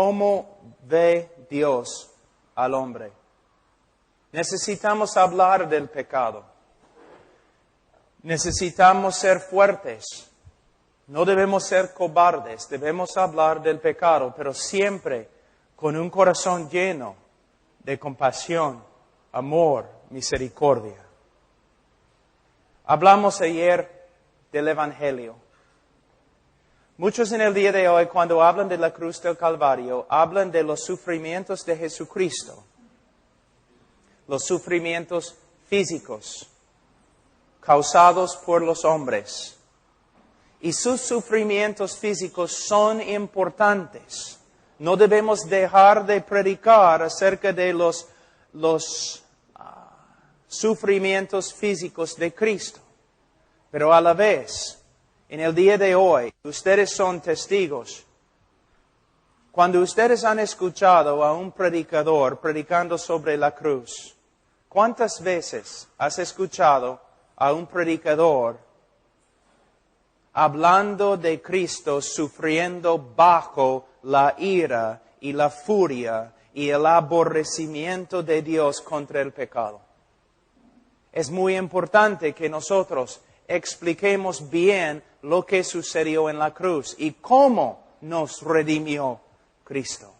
¿Cómo ve Dios al hombre? Necesitamos hablar del pecado. Necesitamos ser fuertes. No debemos ser cobardes. Debemos hablar del pecado, pero siempre con un corazón lleno de compasión, amor, misericordia. Hablamos ayer del Evangelio. Muchos en el día de hoy, cuando hablan de la cruz del Calvario, hablan de los sufrimientos de Jesucristo. Los sufrimientos físicos causados por los hombres. Y sus sufrimientos físicos son importantes. No debemos dejar de predicar acerca de los sufrimientos físicos de Cristo. Pero a la vez, en el día de hoy, ustedes son testigos. Cuando ustedes han escuchado a un predicador predicando sobre la cruz, ¿cuántas veces has escuchado a un predicador hablando de Cristo sufriendo bajo la ira y la furia y el aborrecimiento de Dios contra el pecado? Es muy importante que nosotros expliquemos bien lo que sucedió en la cruz y cómo nos redimió Cristo.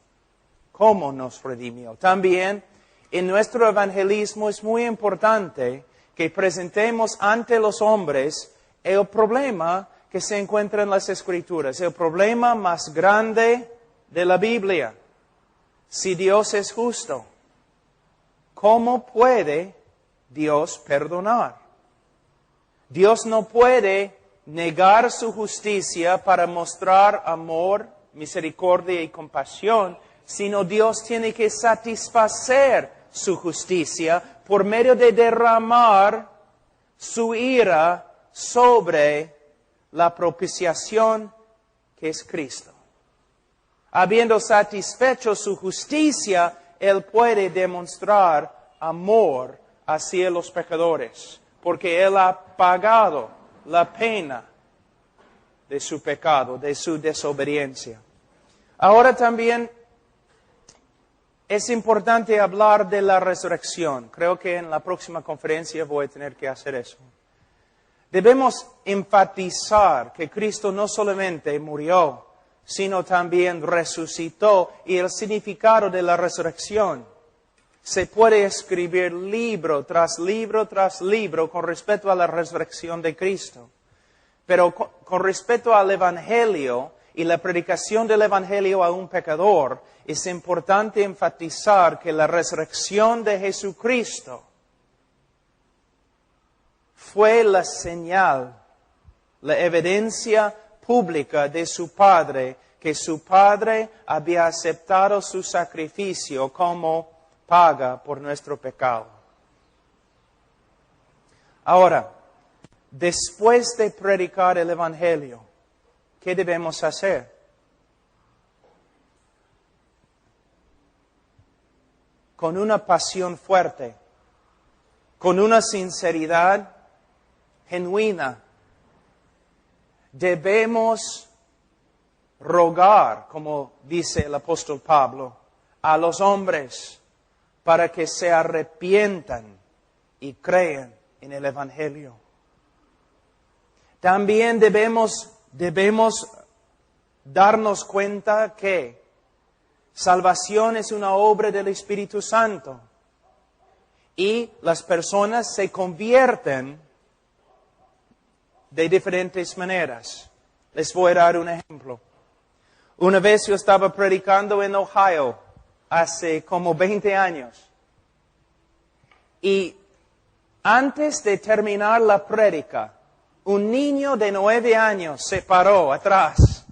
Cómo nos redimió. También en nuestro evangelismo es muy importante que presentemos ante los hombres el problema que se encuentra en las Escrituras, el problema más grande de la Biblia. Si Dios es justo, ¿cómo puede Dios perdonar? Dios no puede negar su justicia para mostrar amor, misericordia y compasión, sino Dios tiene que satisfacer su justicia por medio de derramar su ira sobre la propiciación que es Cristo. Habiendo satisfecho su justicia, Él puede demostrar amor hacia los pecadores, porque Él ha pagado la pena de su pecado, de su desobediencia. Ahora también es importante hablar de la resurrección. Creo que en la próxima conferencia voy a tener que hacer eso. Debemos enfatizar que Cristo no solamente murió, sino también resucitó, y el significado de la resurrección. Se puede escribir libro tras libro tras libro con respecto a la resurrección de Cristo. Pero con respecto al Evangelio y la predicación del Evangelio a un pecador, es importante enfatizar que la resurrección de Jesucristo fue la señal, la evidencia pública de su Padre, que su Padre había aceptado su sacrificio como paga por nuestro pecado. Ahora, después de predicar el Evangelio, ¿qué debemos hacer? Con una pasión fuerte, con una sinceridad genuina, debemos rogar, como dice el apóstol Pablo, a los hombres para que se arrepientan y crean en el Evangelio. También debemos darnos cuenta que salvación es una obra del Espíritu Santo y las personas se convierten de diferentes maneras. Les voy a dar un ejemplo. Una vez yo estaba predicando en Ohio, hace como 20 años. Y antes de terminar la prédica, un niño de 9 años se paró atrás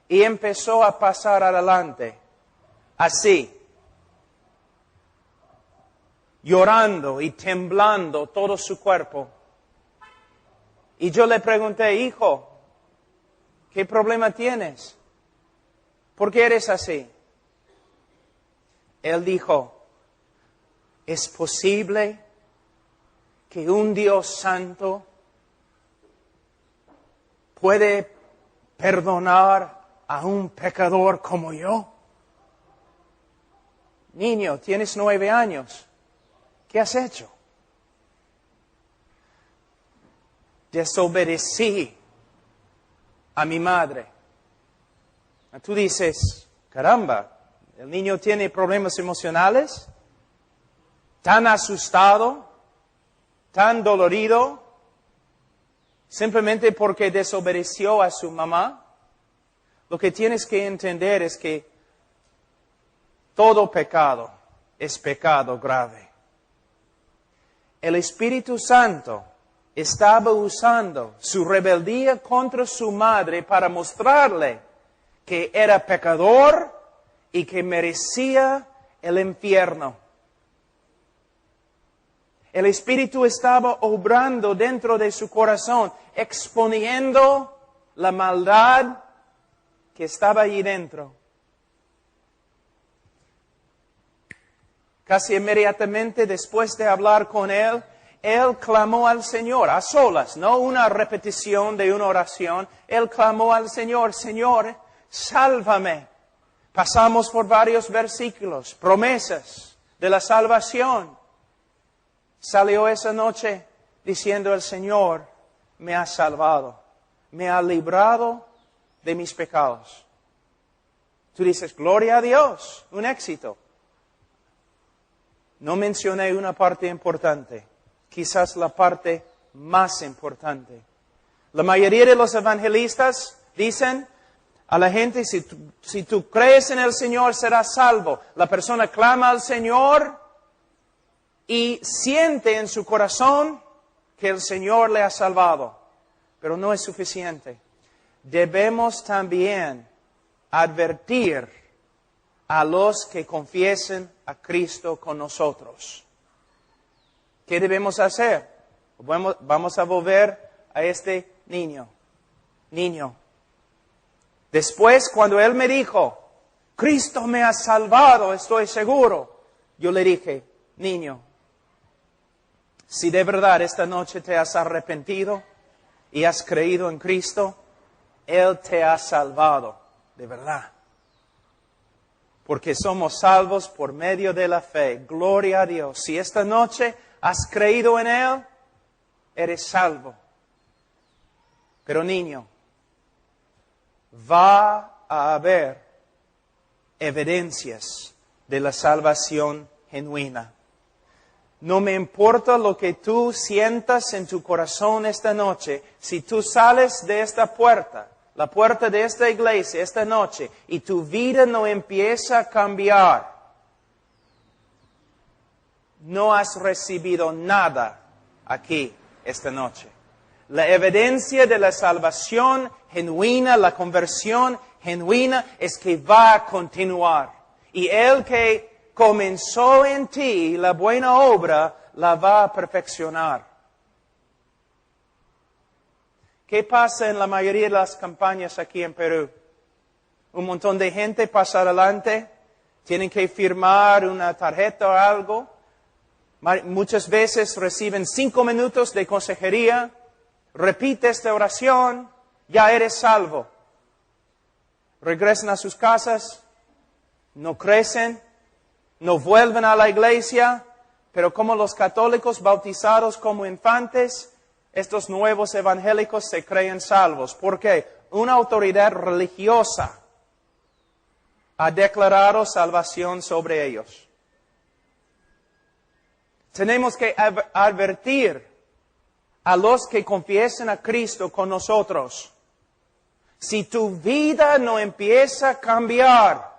y empezó a pasar adelante, así, llorando y temblando todo su cuerpo. Y yo le pregunté, hijo, ¿qué problema tienes? ¿Por qué eres así? Él dijo, ¿es posible que un Dios santo puede perdonar a un pecador como yo? Niño, tienes 9 años. ¿Qué has hecho? Desobedecí a mi madre. Tú dices, caramba, el niño tiene problemas emocionales, tan asustado, tan dolorido, simplemente porque desobedeció a su mamá. Lo que tienes que entender es que todo pecado es pecado grave. El Espíritu Santo estaba usando su rebeldía contra su madre para mostrarle que era pecador y que merecía el infierno. El Espíritu estaba obrando dentro de su corazón, exponiendo la maldad que estaba allí dentro. Casi inmediatamente después de hablar con él, él clamó al Señor, a solas, no una repetición de una oración. Él clamó al Señor, Señor, sálvame. Pasamos por varios versículos, promesas de la salvación. Salió esa noche diciendo el Señor, me ha salvado, me ha librado de mis pecados. Tú dices, gloria a Dios, un éxito. No mencioné una parte importante, quizás la parte más importante. La mayoría de los evangelistas dicen a la gente, si tú crees en el Señor serás salvo. La persona clama al Señor y siente en su corazón que el Señor le ha salvado. Pero no es suficiente. Debemos también advertir a los que confiesen a Cristo con nosotros. ¿Qué debemos hacer? Vamos a volver a este niño. Después, cuando él me dijo, Cristo me ha salvado, estoy seguro, yo le dije, niño, si de verdad esta noche te has arrepentido y has creído en Cristo, Él te ha salvado, de verdad. Porque somos salvos por medio de la fe. Gloria a Dios. Si esta noche has creído en Él, eres salvo. Pero niño, va a haber evidencias de la salvación genuina. No me importa lo que tú sientas en tu corazón esta noche, si tú sales de esta puerta, la puerta de esta iglesia esta noche, y tu vida no empieza a cambiar, no has recibido nada aquí esta noche. La evidencia de la salvación genuina, la conversión genuina, es que va a continuar. Y el que comenzó en ti la buena obra, la va a perfeccionar. ¿Qué pasa en la mayoría de las campañas aquí en Perú? Un montón de gente pasa adelante, tienen que firmar una tarjeta o algo. Muchas veces reciben 5 minutos de consejería. Repite esta oración, ya eres salvo. Regresan a sus casas, no crecen, no vuelven a la iglesia, pero como los católicos bautizados como infantes, estos nuevos evangélicos se creen salvos. ¿Por qué? Una autoridad religiosa ha declarado salvación sobre ellos. Tenemos que advertir a los que confiesen a Cristo con nosotros. Si tu vida no empieza a cambiar,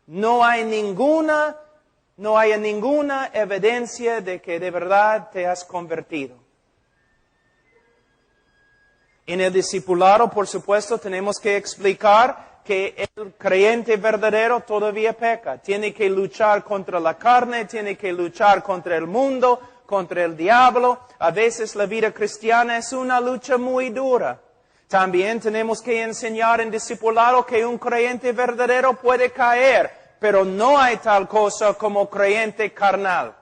no hay ninguna evidencia de que de verdad te has convertido. En el discipulado, por supuesto, tenemos que explicar que el creyente verdadero todavía peca. Tiene que luchar contra la carne, tiene que luchar contra el mundo, contra el diablo. A veces la vida cristiana es una lucha muy dura. También tenemos que enseñar en discipulado que un creyente verdadero puede caer, pero no hay tal cosa como creyente carnal,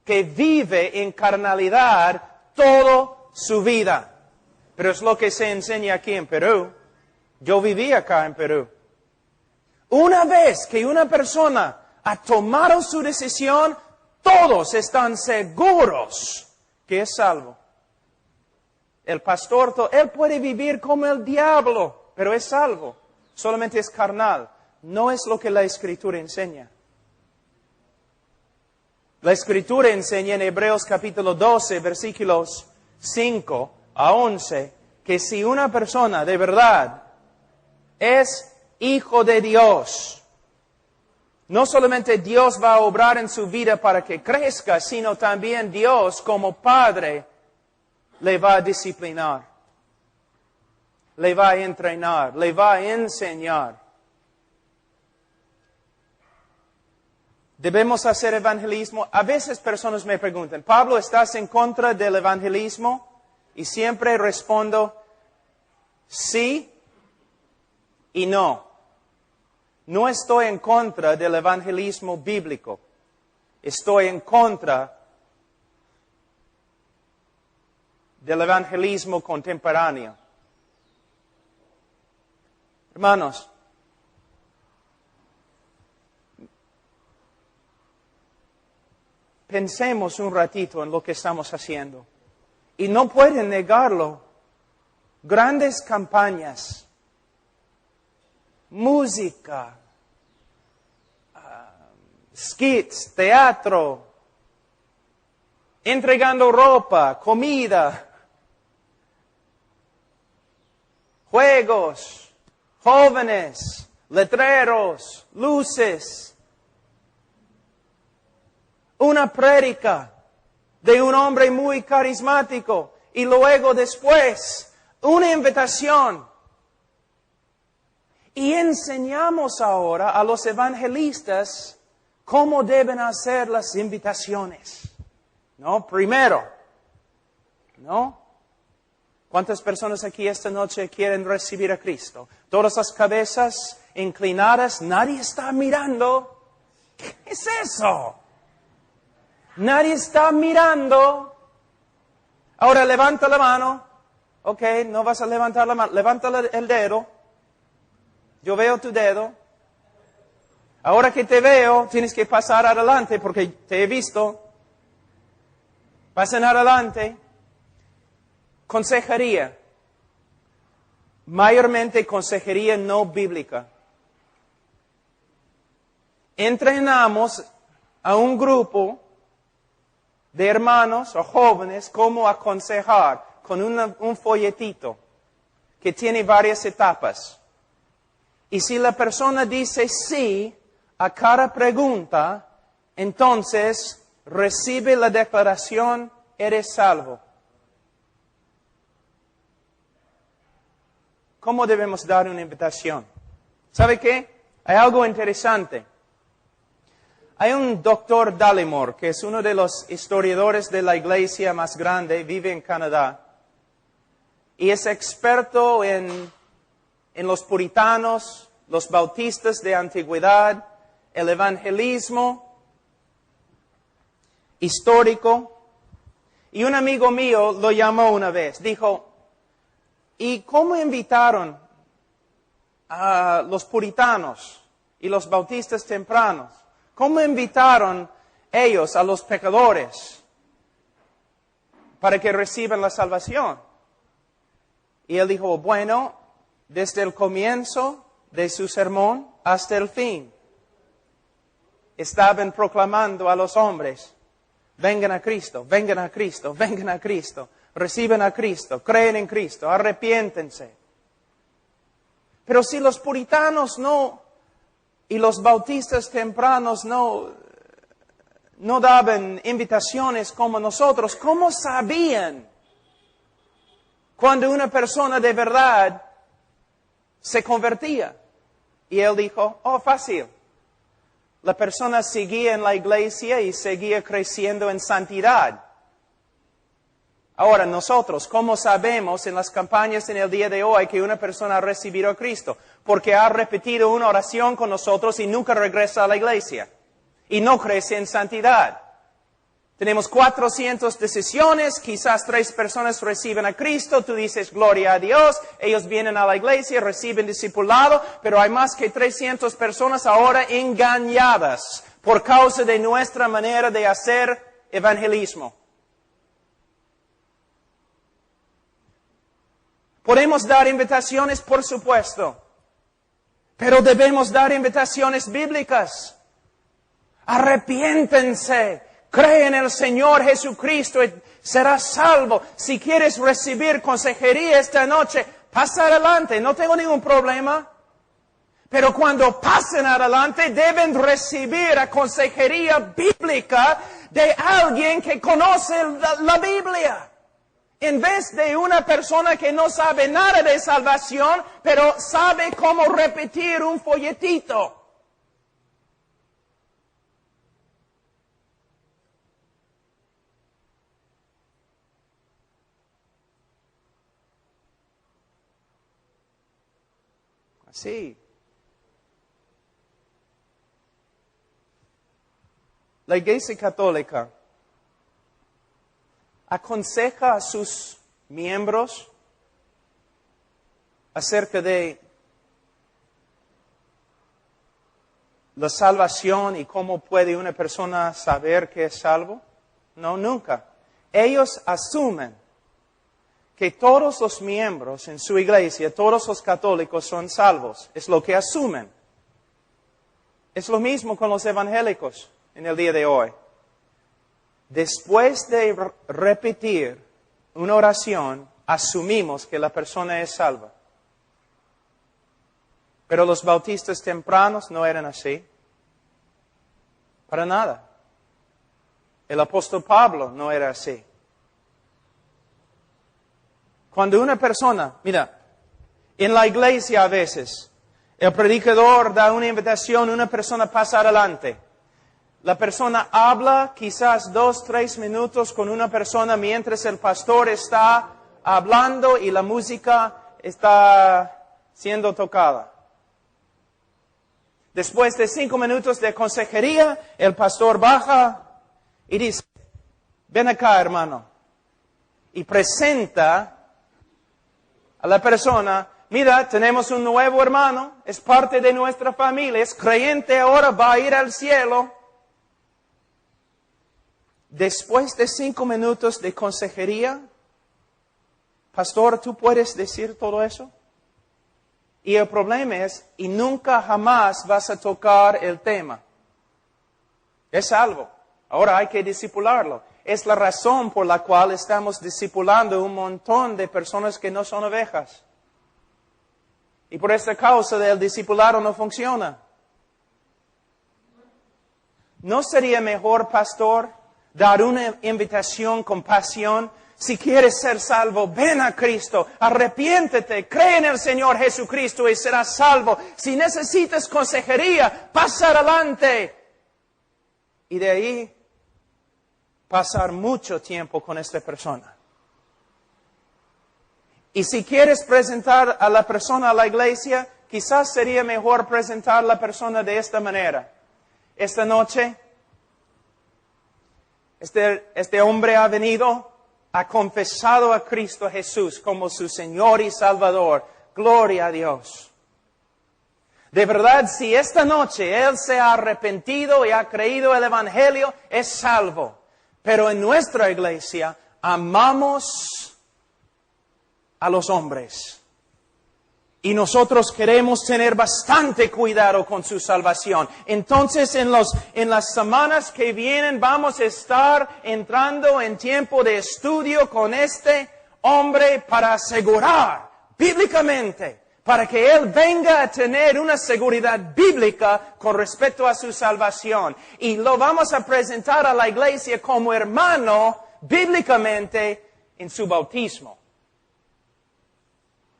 que vive en carnalidad toda su vida. Pero es lo que se enseña aquí en Perú. Yo viví acá en Perú. Una vez que una persona ha tomado su decisión, todos están seguros que es salvo. El pastor, él puede vivir como el diablo, pero es salvo. Solamente es carnal. No es lo que la Escritura enseña. La Escritura enseña en Hebreos capítulo 12, versículos 5 a 11, que si una persona de verdad es hijo de Dios, no solamente Dios va a obrar en su vida para que crezca, sino también Dios como Padre le va a disciplinar, le va a entrenar, le va a enseñar. ¿Debemos hacer evangelismo? A veces personas me preguntan, Pablo, ¿estás en contra del evangelismo? Y siempre respondo, sí y no. No estoy en contra del evangelismo bíblico. Estoy en contra del evangelismo contemporáneo. Hermanos, pensemos un ratito en lo que estamos haciendo. Y no pueden negarlo. Grandes campañas, música, skits, teatro, entregando ropa, comida, juegos, jóvenes, letreros, luces, una prédica de un hombre muy carismático y luego después una invitación. Y enseñamos ahora a los evangelistas cómo deben hacer las invitaciones. ¿No? Primero, ¿no? ¿Cuántas personas aquí esta noche quieren recibir a Cristo? Todas las cabezas inclinadas, nadie está mirando. ¿Qué es eso? Nadie está mirando. Ahora levanta la mano. Ok, no vas a levantar la mano. Levanta el dedo. Yo veo tu dedo. Ahora que te veo, tienes que pasar adelante porque te he visto. Pasen adelante. Consejería. Mayormente consejería no bíblica. Entrenamos a un grupo de hermanos o jóvenes cómo aconsejar con un folletito que tiene varias etapas. Y si la persona dice sí a cada pregunta, entonces recibe la declaración, eres salvo. ¿Cómo debemos dar una invitación? ¿Sabe qué? Hay algo interesante. Hay un doctor Dallimore, que es uno de los historiadores de la iglesia más grande, vive en Canadá, y es experto en los puritanos, los bautistas de antigüedad, el evangelismo histórico. Y un amigo mío lo llamó una vez, dijo, ¿y cómo invitaron a los puritanos y los bautistas tempranos? ¿Cómo invitaron ellos a los pecadores para que reciban la salvación? Y él dijo, bueno, desde el comienzo de su sermón hasta el fin, estaban proclamando a los hombres, vengan a Cristo, vengan a Cristo, vengan a Cristo, reciben a Cristo, creen en Cristo, arrepiéntense. Pero si los puritanos no, y los bautistas tempranos no daban invitaciones como nosotros, ¿cómo sabían cuando una persona de verdad se convertía? Y él dijo, fácil. La persona seguía en la iglesia y seguía creciendo en santidad. Ahora, nosotros, ¿cómo sabemos en las campañas en el día de hoy que una persona ha recibido a Cristo? Porque ha repetido una oración con nosotros y nunca regresa a la iglesia. Y no crece en santidad. Tenemos 400 decisiones, quizás 3 personas reciben a Cristo, tú dices gloria a Dios, ellos vienen a la iglesia, reciben discipulado, pero hay más que 300 personas ahora engañadas por causa de nuestra manera de hacer evangelismo. Podemos dar invitaciones, por supuesto, pero debemos dar invitaciones bíblicas. Arrepiéntense, cree en el Señor Jesucristo y serás salvo. Si quieres recibir consejería esta noche, pasa adelante, no tengo ningún problema. Pero cuando pasen adelante, deben recibir la consejería bíblica de alguien que conoce la Biblia. En vez de una persona que no sabe nada de salvación, pero sabe cómo repetir un folletito. Así. La Iglesia Católica aconseja a sus miembros acerca de la salvación y cómo puede una persona saber que es salvo. No, nunca. Ellos asumen que todos los miembros en su iglesia, todos los católicos son salvos. Es lo que asumen. Es lo mismo con los evangélicos en el día de hoy. Después de repetir una oración, asumimos que la persona es salva. Pero los bautistas tempranos no eran así. Para nada. El apóstol Pablo no era así. Cuando una persona, mira, en la iglesia a veces, el predicador da una invitación, una persona pasa adelante. La persona habla quizás 2-3 minutos con una persona mientras el pastor está hablando y la música está siendo tocada. Después de 5 minutos de consejería, el pastor baja y dice, ven acá, hermano. Y presenta a la persona, mira, tenemos un nuevo hermano, es parte de nuestra familia, es creyente ahora, va a ir al cielo. Después de 5 minutos de consejería, pastor, ¿tú puedes decir todo eso? Y el problema es, y nunca jamás vas a tocar el tema. Es salvo. Ahora hay que discipularlo. Es la razón por la cual estamos discipulando un montón de personas que no son ovejas. Y por esta causa el discipulado no funciona. ¿No sería mejor, pastor, dar una invitación con pasión? Si quieres ser salvo, ven a Cristo, arrepiéntete, cree en el Señor Jesucristo y serás salvo. Si necesitas consejería, pasa adelante. Y de ahí, pasar mucho tiempo con esta persona. Y si quieres presentar a la persona a la iglesia, quizás sería mejor presentar a la persona de esta manera. Esta noche, este hombre ha venido, ha confesado a Cristo Jesús como su Señor y Salvador. Gloria a Dios. De verdad, si esta noche Él se ha arrepentido y ha creído el Evangelio, es salvo. Pero en nuestra iglesia amamos a los hombres. Y nosotros queremos tener bastante cuidado con su salvación. Entonces, en las semanas que vienen vamos a estar entrando en tiempo de estudio con este hombre para asegurar bíblicamente, para que él venga a tener una seguridad bíblica con respecto a su salvación. Y lo vamos a presentar a la iglesia como hermano bíblicamente en su bautismo.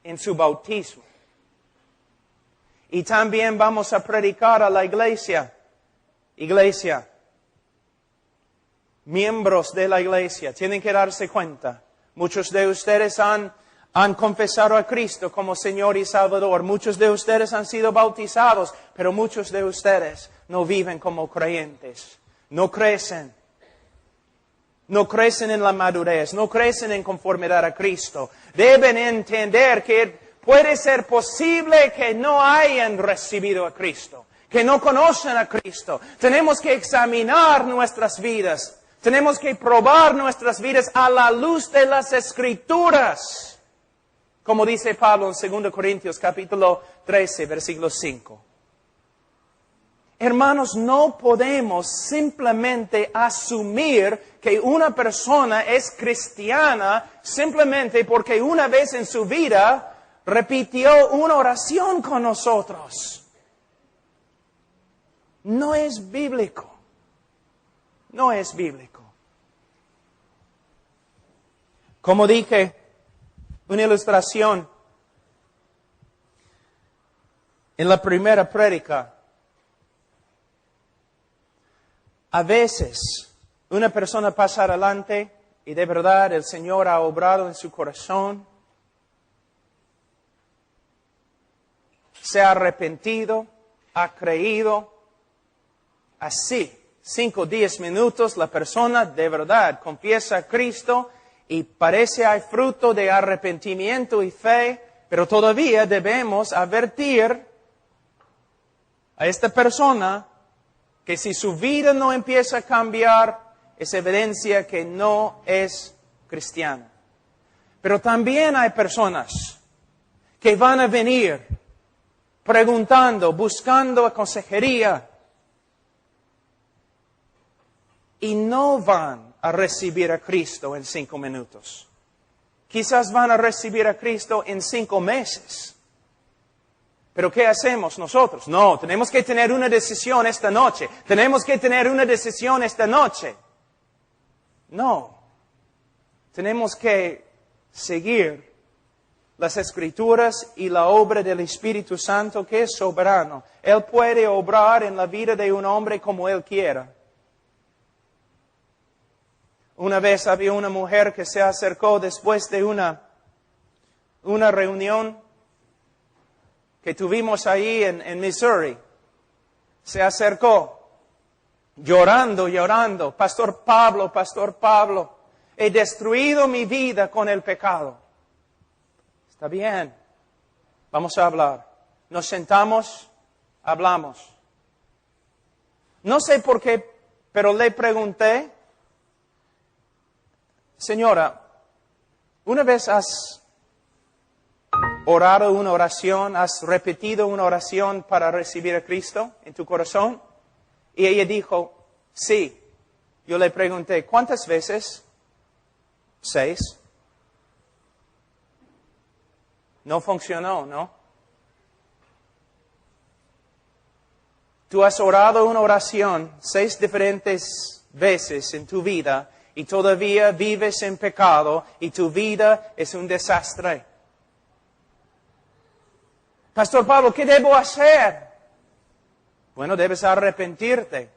En su bautismo. Y también vamos a predicar a la iglesia, miembros de la iglesia, tienen que darse cuenta. Muchos de ustedes han confesado a Cristo como Señor y Salvador. Muchos de ustedes han sido bautizados, pero muchos de ustedes no viven como creyentes, no crecen. No crecen en la madurez, no crecen en conformidad a Cristo. Deben entender que puede ser posible que no hayan recibido a Cristo, que no conocen a Cristo. Tenemos que examinar nuestras vidas. Tenemos que probar nuestras vidas a la luz de las Escrituras. Como dice Pablo en 2 Corintios capítulo 13, versículo 5. Hermanos, no podemos simplemente asumir que una persona es cristiana simplemente porque una vez en su vida repitió una oración con nosotros. No es bíblico. No es bíblico. Como dije, una ilustración en la primera prédica. A veces, una persona pasa adelante y de verdad el Señor ha obrado en su corazón. Se ha arrepentido, ha creído. Así, 5 o 10 minutos, la persona de verdad confiesa a Cristo y parece hay fruto de arrepentimiento y fe, pero todavía debemos advertir a esta persona que si su vida no empieza a cambiar, es evidencia que no es cristiana. Pero también hay personas que van a venir preguntando, buscando consejería, y no van a recibir a Cristo en 5 minutos. Quizás van a recibir a Cristo en 5 meses. Pero ¿qué hacemos nosotros? No, tenemos que tener una decisión esta noche. Tenemos que tener una decisión esta noche. No. Tenemos que seguir las Escrituras y la obra del Espíritu Santo que es soberano. Él puede obrar en la vida de un hombre como Él quiera. Una vez había una mujer que se acercó después de una reunión que tuvimos ahí en Missouri. Se acercó, llorando. Pastor Pablo, he destruido mi vida con el pecado. Está bien, vamos a hablar. Nos sentamos, hablamos. No sé por qué, pero le pregunté, señora, ¿una vez has orado una oración, has repetido una oración para recibir a Cristo en tu corazón? Y ella dijo, sí. Yo le pregunté, ¿cuántas veces? 6. No funcionó, ¿no? Tú has orado una oración 6 diferentes veces en tu vida y todavía vives en pecado y tu vida es un desastre. Pastor Pablo, ¿qué debo hacer? Bueno, debes arrepentirte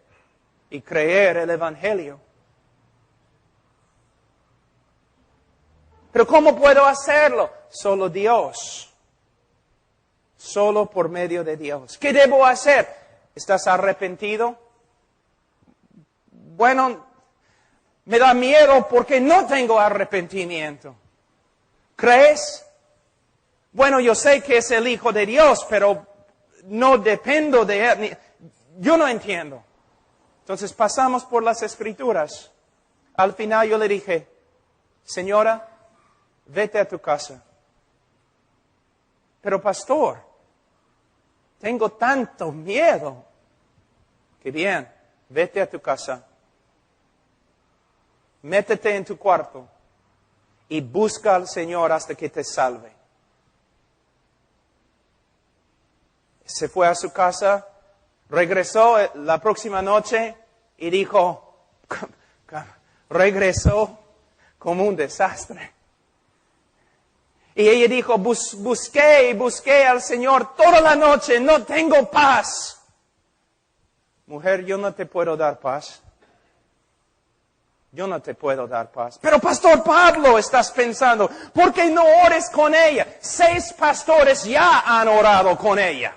y creer el Evangelio. Pero ¿cómo puedo hacerlo? Solo Dios. Solo por medio de Dios. ¿Qué debo hacer? ¿Estás arrepentido? Bueno, me da miedo porque no tengo arrepentimiento. ¿Crees? Bueno, yo sé que es el Hijo de Dios, pero no dependo de Él. Yo no entiendo. Entonces pasamos por las Escrituras. Al final yo le dije, señora, vete a tu casa. Pero pastor, tengo tanto miedo. Que bien, vete a tu casa. Métete en tu cuarto y busca al Señor hasta que te salve. Se fue a su casa, regresó la próxima noche y dijo, regresó como un desastre. Y ella dijo, busqué al Señor toda la noche, no tengo paz. Mujer, yo no te puedo dar paz. Yo no te puedo dar paz. Pero Pastor Pablo, estás pensando, ¿por qué no ores con ella? 6 pastores ya han orado con ella.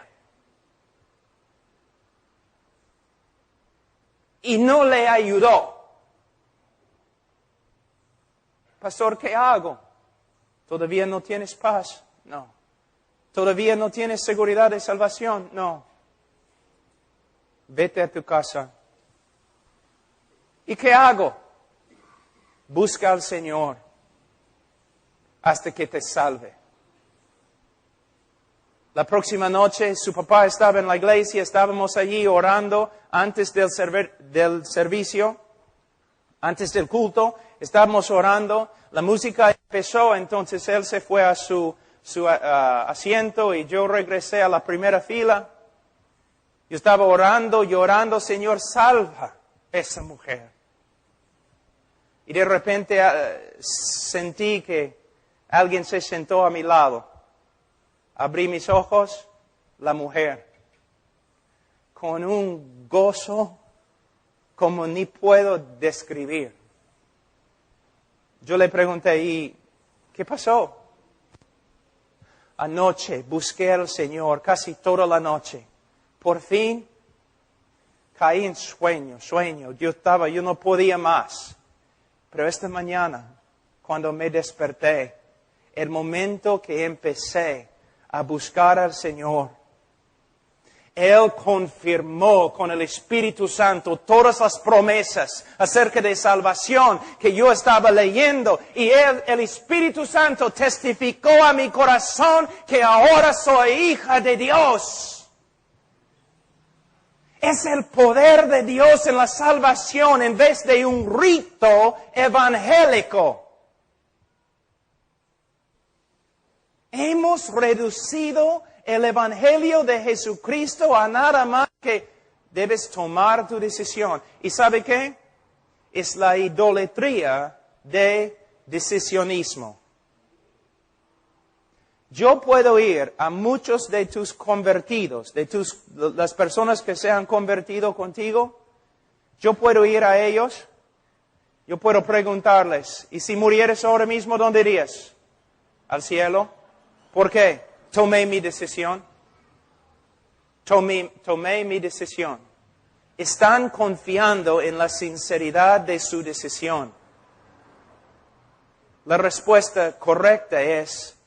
Y no le ayudó. Pastor, ¿qué hago? ¿Todavía no tienes paz? No. ¿Todavía no tienes seguridad de salvación? No. Vete a tu casa. ¿Y qué hago? Busca al Señor hasta que te salve. La próxima noche su papá estaba en la iglesia, estábamos allí orando antes del servicio, antes del culto, estábamos orando, la música empezó, entonces él se fue a su asiento y yo regresé a la primera fila. Yo estaba orando, llorando, Señor, salva esa mujer. Y de repente sentí que alguien se sentó a mi lado. Abrí mis ojos, la mujer, con un gozo como ni puedo describir. Yo le pregunté, ¿y qué pasó? Anoche busqué al Señor casi toda la noche. Por fin caí en sueño. Yo no podía más. Pero esta mañana, cuando me desperté, el momento que empecé a buscar al Señor, Él confirmó con el Espíritu Santo todas las promesas acerca de salvación que yo estaba leyendo. Y el Espíritu Santo testificó a mi corazón que ahora soy hija de Dios. Es el poder de Dios en la salvación en vez de un rito evangélico. Hemos reducido el Evangelio de Jesucristo a nada más que debes tomar tu decisión. ¿Y sabe qué? Es la idolatría de decisionismo. Yo puedo ir a muchos de tus convertidos, las personas que se han convertido contigo. Yo puedo ir a ellos. Yo puedo preguntarles, ¿y si murieres ahora mismo, dónde irías? ¿Al cielo? ¿Por qué? Tomé mi decisión. Tomé mi decisión. Están confiando en la sinceridad de su decisión. La respuesta correcta es,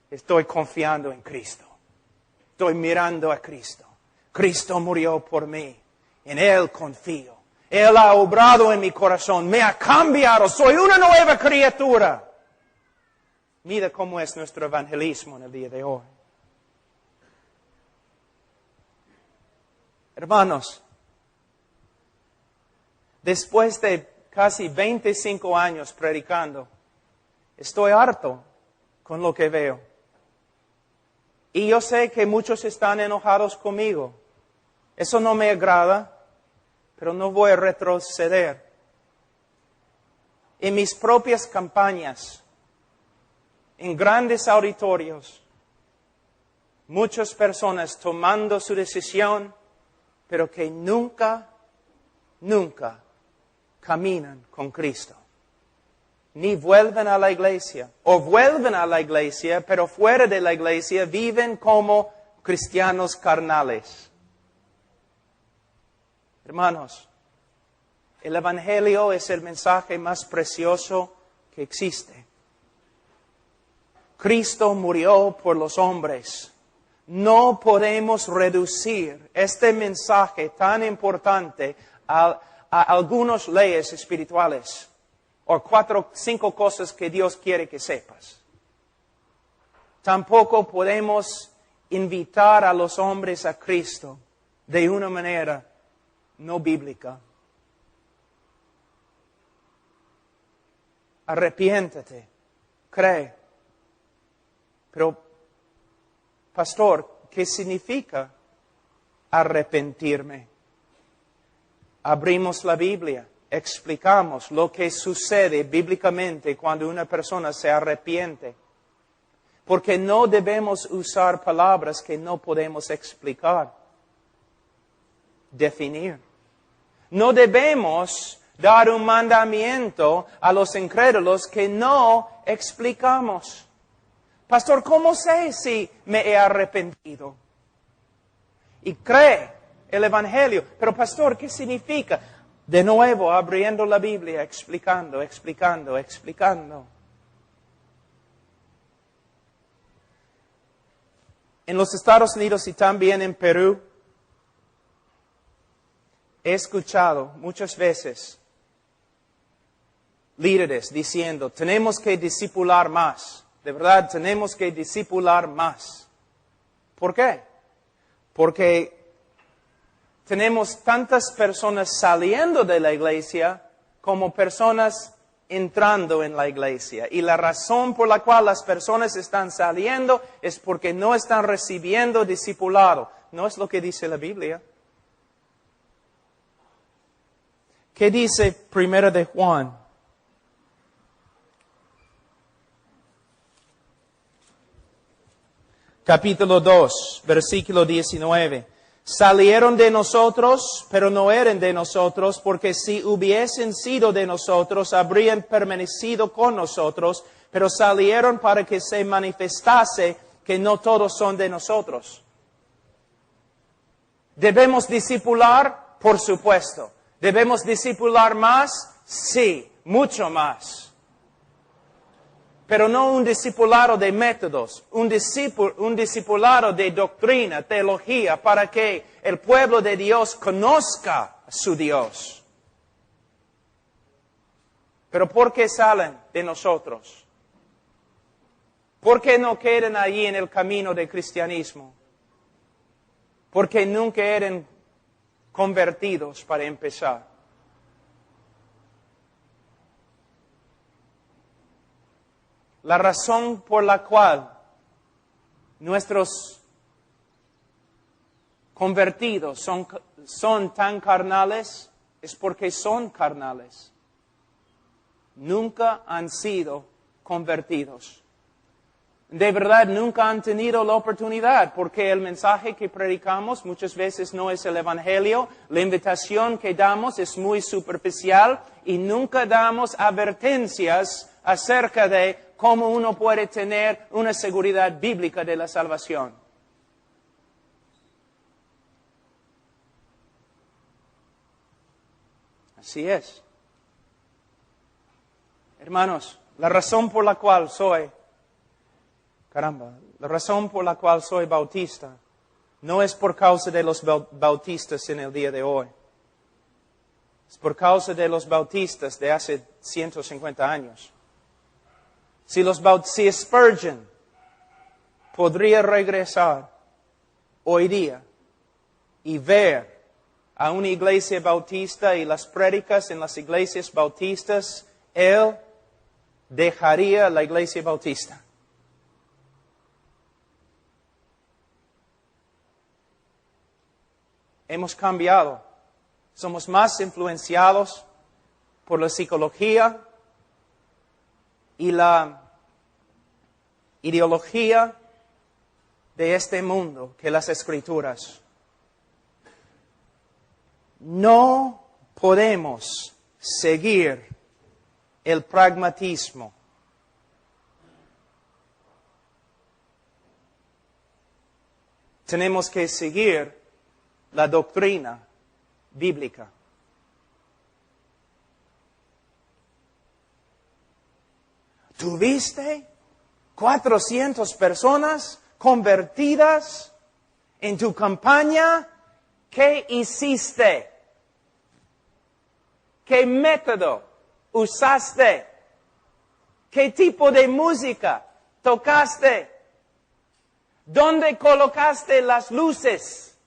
estoy confiando en Cristo. Estoy mirando a Cristo. Cristo murió por mí. En Él confío. Él ha obrado en mi corazón. Me ha cambiado. Soy una nueva criatura. Mira cómo es nuestro evangelismo en el día de hoy. Hermanos, después de casi 25 años predicando, estoy harto con lo que veo. Y yo sé que muchos están enojados conmigo. Eso no me agrada, pero no voy a retroceder. En mis propias campañas, en grandes auditorios, muchas personas tomando su decisión, pero que nunca caminan con Cristo. Ni vuelven a la iglesia, o vuelven a la iglesia, pero fuera de la iglesia viven como cristianos carnales. Hermanos, el Evangelio es el mensaje más precioso que existe. Cristo murió por los hombres. No podemos reducir este mensaje tan importante a algunas leyes espirituales o 4 o 5 cosas que Dios quiere que sepas. Tampoco podemos invitar a los hombres a Cristo de una manera no bíblica. Arrepiéntete, cree. Pero, pastor, ¿qué significa arrepentirme? Abrimos la Biblia, explicamos lo que sucede bíblicamente cuando una persona se arrepiente. Porque no debemos usar palabras que no podemos explicar, definir. No debemos dar un mandamiento a los incrédulos que no explicamos. Pastor, ¿cómo sé si me he arrepentido? Y cree el Evangelio. Pero pastor, ¿qué significa? De nuevo, abriendo la Biblia, explicando. En los Estados Unidos y también en Perú, he escuchado muchas veces líderes diciendo, tenemos que discipular más. De verdad, tenemos que discipular más. ¿Por qué? Porque tenemos tantas personas saliendo de la iglesia como personas entrando en la iglesia. Y la razón por la cual las personas están saliendo es porque no están recibiendo discipulado. No es lo que dice la Biblia. ¿Qué dice Primera de Juan? Capítulo 2, versículo 19. Salieron de nosotros, pero no eran de nosotros, porque si hubiesen sido de nosotros, habrían permanecido con nosotros, pero salieron para que se manifestase que no todos son de nosotros. ¿Debemos discipular? Por supuesto. ¿Debemos discipular más? Sí, mucho más. Pero no un discipulado de métodos, un discipulado de doctrina, teología, para que el pueblo de Dios conozca a su Dios. Pero ¿por qué salen de nosotros? ¿Por qué no quedan allí en el camino del cristianismo? Porque nunca eran convertidos para empezar. La razón por la cual nuestros convertidos son tan carnales es porque son carnales. Nunca han sido convertidos. De verdad, nunca han tenido la oportunidad, porque el mensaje que predicamos muchas veces no es el Evangelio. La invitación que damos es muy superficial y nunca damos advertencias acerca de cómo uno puede tener una seguridad bíblica de la salvación. Así es. Hermanos, la razón por la cual soy bautista no es por causa de los bautistas en el día de hoy. Es por causa de los bautistas de hace 150 años. Si Spurgeon podría regresar hoy día y ver a una iglesia bautista y las prédicas en las iglesias bautistas, él dejaría la iglesia bautista. Hemos cambiado. Somos más influenciados por la psicología y la ideología de este mundo que las Escrituras. No podemos seguir el pragmatismo. Tenemos que seguir la doctrina bíblica. ¿Tuviste 400 personas convertidas en tu campaña? ¿Qué hiciste? ¿Qué método usaste? ¿Qué tipo de música tocaste? ¿Dónde colocaste las luces?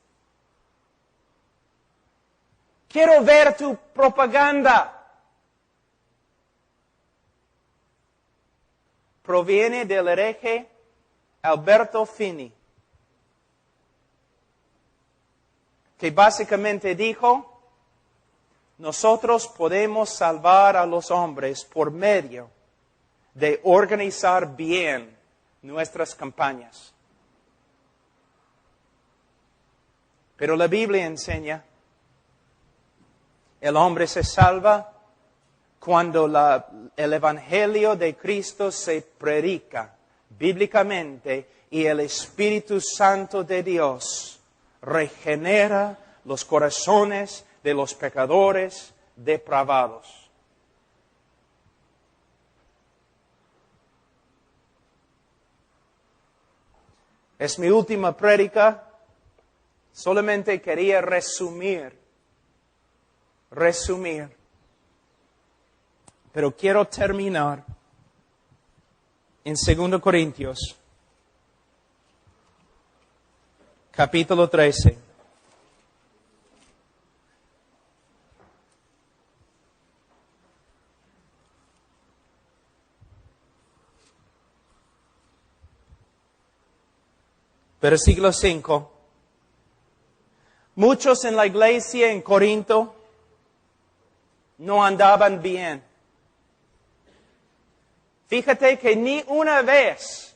Quiero ver tu propaganda. Proviene del hereje Alberto Finney, que básicamente dijo, nosotros podemos salvar a los hombres por medio de organizar bien nuestras campañas. Pero la Biblia enseña, el hombre se salva cuando el Evangelio de Cristo se predica bíblicamente y el Espíritu Santo de Dios regenera los corazones de los pecadores depravados. Es mi última prédica. Solamente quería resumir. Pero quiero terminar en 2 Corintios, capítulo 13. Versículo 5. Muchos en la iglesia en Corinto no andaban bien. Fíjate que ni una vez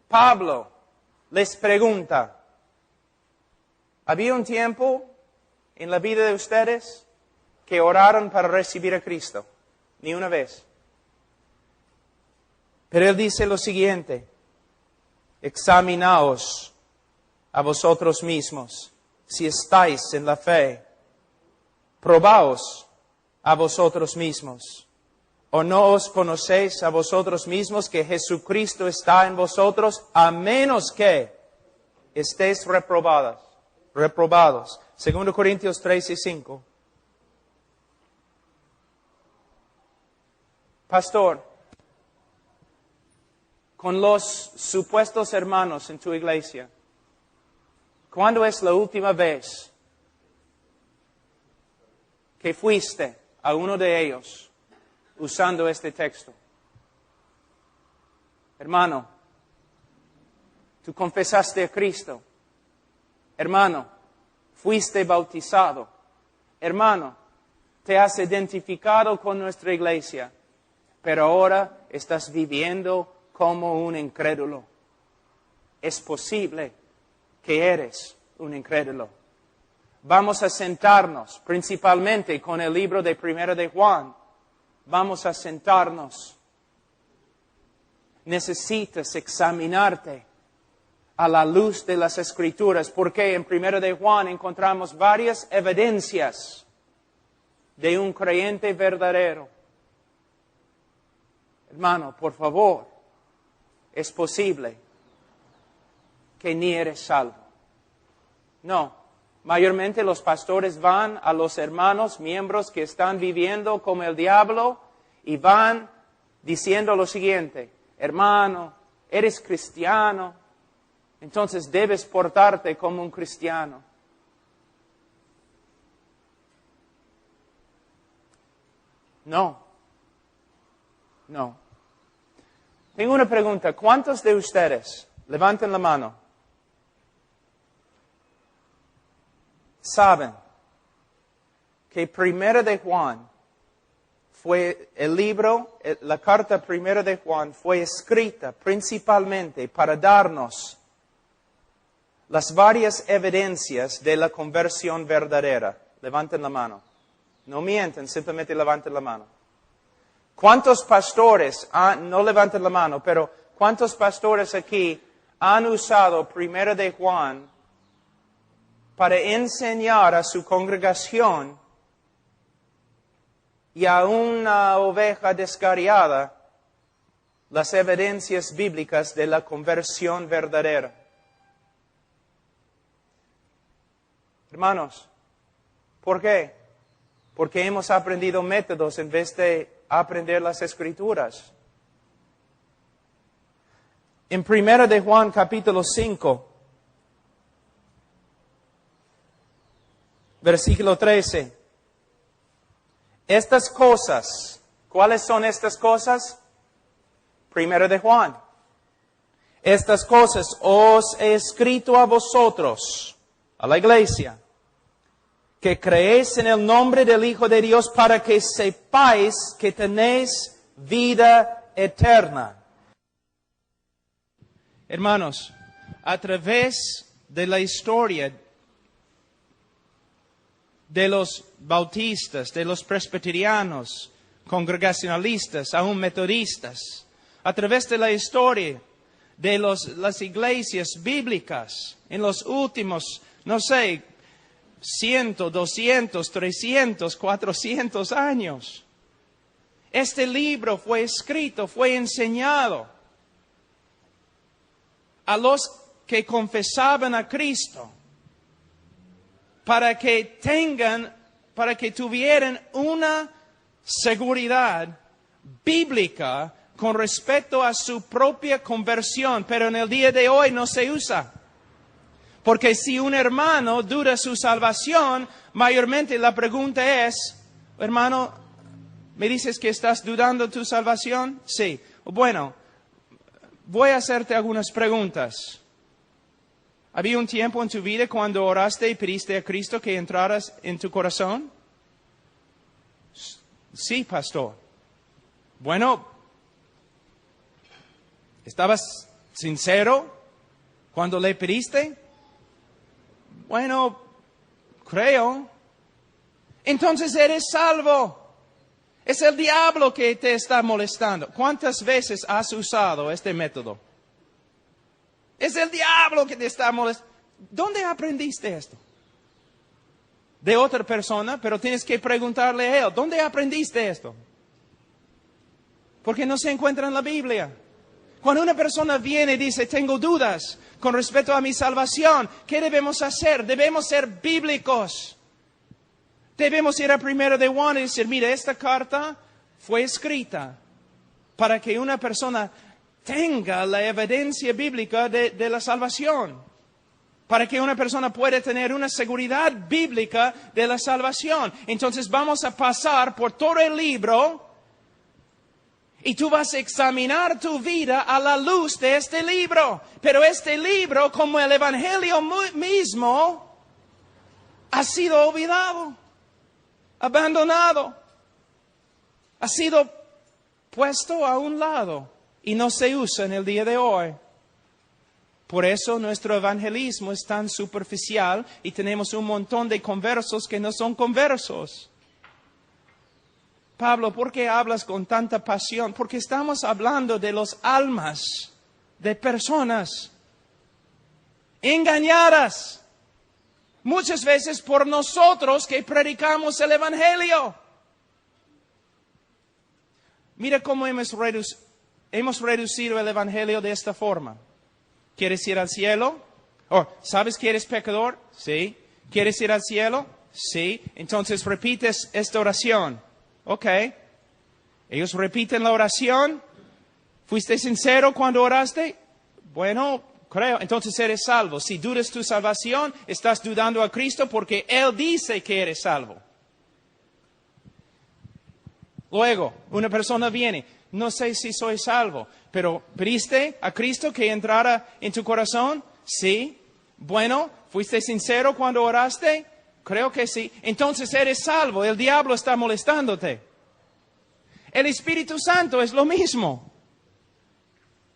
Pablo les pregunta, ¿había un tiempo en la vida de ustedes que oraron para recibir a Cristo? Ni una vez. Pero él dice lo siguiente: examinaos a vosotros mismos si estáis en la fe. Probaos a vosotros mismos. ¿O no os conocéis a vosotros mismos que Jesucristo está en vosotros, a menos que estéis reprobados? 2 Corintios 3 y 5. Pastor, con los supuestos hermanos en tu iglesia, ¿cuándo es la última vez que fuiste a uno de ellos usando este texto? Hermano, tú confesaste a Cristo. Hermano, fuiste bautizado. Hermano, te has identificado con nuestra iglesia, pero ahora estás viviendo como un incrédulo. Es posible que eres un incrédulo. Vamos a sentarnos, principalmente con el libro de 1 de Juan. Vamos a sentarnos. Necesitas examinarte a la luz de las Escrituras, porque en 1 de Juan encontramos varias evidencias de un creyente verdadero. Hermano, por favor, es posible que ni eres salvo. No, mayormente los pastores van a los hermanos, miembros que están viviendo como el diablo, y van diciendo lo siguiente: hermano, eres cristiano, entonces debes portarte como un cristiano. No. Tengo una pregunta. ¿Cuántos de ustedes, levanten la mano, saben que 1 de Juan fue el libro, la carta 1 de Juan fue escrita principalmente para darnos las varias evidencias de la conversión verdadera? Levanten la mano. No mienten, simplemente levanten la mano. ¿Cuántos pastores, no levanten la mano, pero cuántos pastores aquí han usado 1 de Juan para enseñar a su congregación y a una oveja descarriada las evidencias bíblicas de la conversión verdadera? Hermanos, ¿por qué? Porque hemos aprendido métodos en vez de aprender las Escrituras. En 1 de Juan capítulo 5, versículo 13. Estas cosas, ¿cuáles son estas cosas? 1 de Juan. Estas cosas os he escrito a vosotros, a la iglesia, que creéis en el nombre del Hijo de Dios, para que sepáis que tenéis vida eterna. Hermanos, a través de la historia de los bautistas, de los presbiterianos, congregacionalistas, aún metodistas, a través de la historia de las iglesias bíblicas, en los últimos, 100, 200, 300, 400 años. Este libro fue escrito, fue enseñado a los que confesaban a Cristo para que tuvieran una seguridad bíblica con respecto a su propia conversión, pero en el día de hoy no se usa. Porque si un hermano duda su salvación, mayormente la pregunta es, hermano, ¿me dices que estás dudando tu salvación? Sí. Bueno, voy a hacerte algunas preguntas. ¿Había un tiempo en tu vida cuando oraste y pediste a Cristo que entraras en tu corazón? Sí, pastor. Bueno, ¿estabas sincero cuando le pediste? Bueno, creo. Entonces eres salvo. Es el diablo que te está molestando. ¿Cuántas veces has usado este método? Es el diablo que te está molestando. ¿Dónde aprendiste esto? De otra persona, pero tienes que preguntarle a él, ¿dónde aprendiste esto? Porque no se encuentra en la Biblia. Cuando una persona viene y dice, tengo dudas con respecto a mi salvación, ¿qué debemos hacer? Debemos ser bíblicos. Debemos ir a 1 de Juan y decir, mira, esta carta fue escrita para que una persona tenga la evidencia bíblica de la salvación. Para que una persona pueda tener una seguridad bíblica de la salvación. Entonces vamos a pasar por todo el libro y tú vas a examinar tu vida a la luz de este libro. Pero este libro, como el Evangelio mismo, ha sido olvidado, abandonado, ha sido puesto a un lado y no se usa en el día de hoy. Por eso nuestro evangelismo es tan superficial y tenemos un montón de conversos que no son conversos. Pablo, ¿por qué hablas con tanta pasión? Porque estamos hablando de las almas de personas engañadas, muchas veces por nosotros que predicamos el evangelio. Mira cómo hemos reducido el evangelio de esta forma. ¿Quieres ir al cielo? ¿Sabes que eres pecador? Sí. ¿Quieres ir al cielo? Sí. Entonces repites esta oración. Ok. Ellos repiten la oración. ¿Fuiste sincero cuando oraste? Bueno, creo. Entonces eres salvo. Si dudas tu salvación, estás dudando a Cristo porque Él dice que eres salvo. Luego, una persona viene. No sé si soy salvo, pero ¿pediste a Cristo que entrara en tu corazón? Sí. Bueno, ¿fuiste sincero cuando oraste? Creo que sí. Entonces eres salvo. El diablo está molestándote. El Espíritu Santo es lo mismo.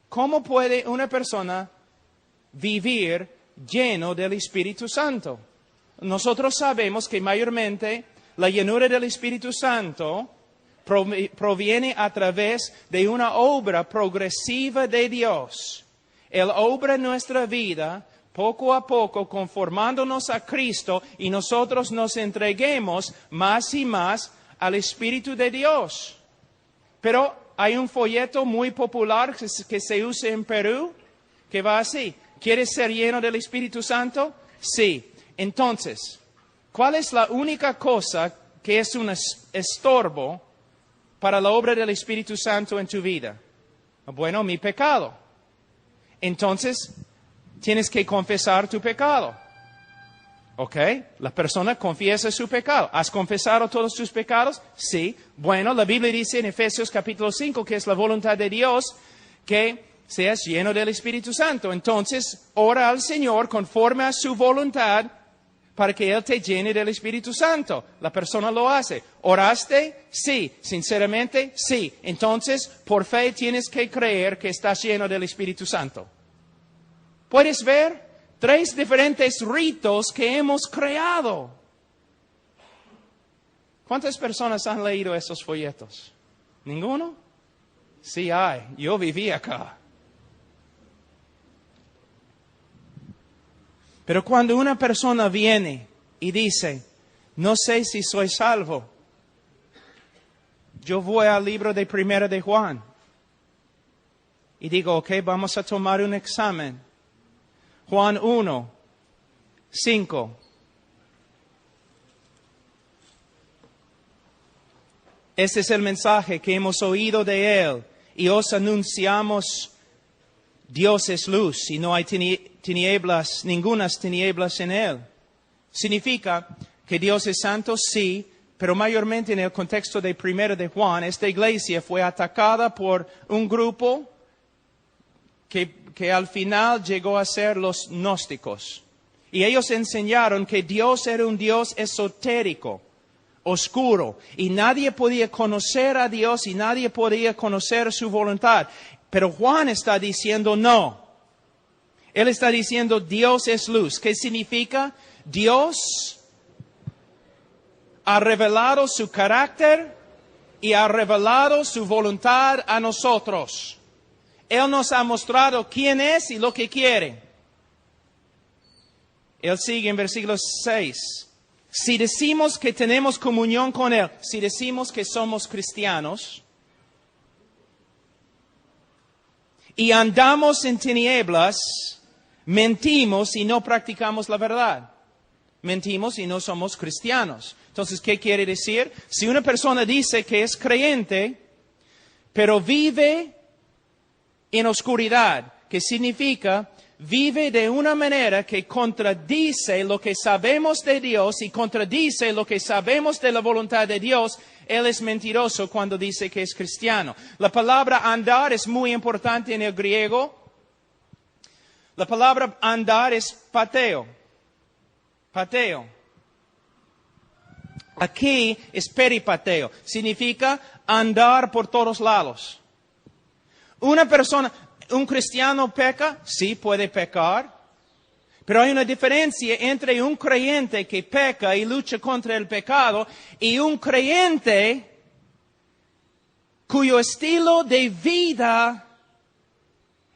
¿Cómo puede una persona vivir lleno del Espíritu Santo? Nosotros sabemos que mayormente la llenura del Espíritu Santo proviene a través de una obra progresiva de Dios. Él obra en nuestra vida poco a poco conformándonos a Cristo y nosotros nos entreguemos más y más al Espíritu de Dios. Pero hay un folleto muy popular que se usa en Perú que va así. ¿Quieres ser lleno del Espíritu Santo? Sí. Entonces, ¿cuál es la única cosa que es un estorbo para la obra del Espíritu Santo en tu vida? Bueno, mi pecado. Entonces, tienes que confesar tu pecado. ¿Ok? La persona confiesa su pecado. ¿Has confesado todos tus pecados? Sí. Bueno, la Biblia dice en Efesios capítulo 5 que es la voluntad de Dios que seas lleno del Espíritu Santo. Entonces, ora al Señor conforme a su voluntad para que Él te llene del Espíritu Santo. La persona lo hace. ¿Oraste? Sí. ¿Sinceramente? Sí. Entonces, por fe tienes que creer que estás lleno del Espíritu Santo. ¿Puedes ver? 3 diferentes ritos que hemos creado. ¿Cuántas personas han leído esos folletos? ¿Ninguno? Sí hay. Yo viví acá. Pero cuando una persona viene y dice, no sé si soy salvo. Yo voy al libro de Primera de Juan y digo, ok, vamos a tomar un examen. Juan 1, 5. Este es el mensaje que hemos oído de Él y os anunciamos. Dios es luz y no hay tinieblas, ningunas tinieblas en Él. Significa que Dios es santo, sí, pero mayormente en el contexto de Primera de Juan, esta iglesia fue atacada por un grupo que al final llegó a ser los gnósticos. Y ellos enseñaron que Dios era un Dios esotérico, oscuro, y nadie podía conocer a Dios y nadie podía conocer su voluntad. Pero Juan está diciendo no. Él está diciendo Dios es luz. ¿Qué significa? Dios ha revelado su carácter y ha revelado su voluntad a nosotros. Él nos ha mostrado quién es y lo que quiere. Él sigue en versículo 6. Si decimos que tenemos comunión con Él, si decimos que somos cristianos y andamos en tinieblas, mentimos y no practicamos la verdad. Mentimos y no somos cristianos. Entonces, ¿qué quiere decir? Si una persona dice que es creyente, pero vive en oscuridad, ¿qué significa? Vive de una manera que contradice lo que sabemos de Dios y contradice lo que sabemos de la voluntad de Dios. Él es mentiroso cuando dice que es cristiano. La palabra andar es muy importante en el griego. La palabra andar es pateo. Pateo. Aquí es peripateo. Significa andar por todos lados. Una persona... ¿Un cristiano peca? Sí, puede pecar. Pero hay una diferencia entre un creyente que peca y lucha contra el pecado y un creyente cuyo estilo de vida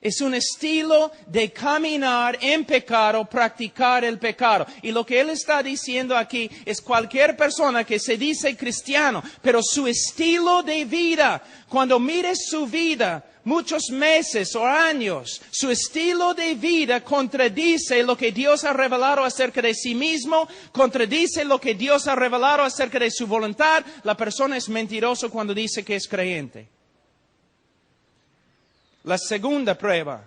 es un estilo de caminar en pecado, practicar el pecado. Y lo que él está diciendo aquí es cualquier persona que se dice cristiano, pero su estilo de vida, cuando mires su vida, muchos meses o años, su estilo de vida contradice lo que Dios ha revelado acerca de sí mismo, contradice lo que Dios ha revelado acerca de su voluntad. La persona es mentiroso cuando dice que es creyente. La segunda prueba,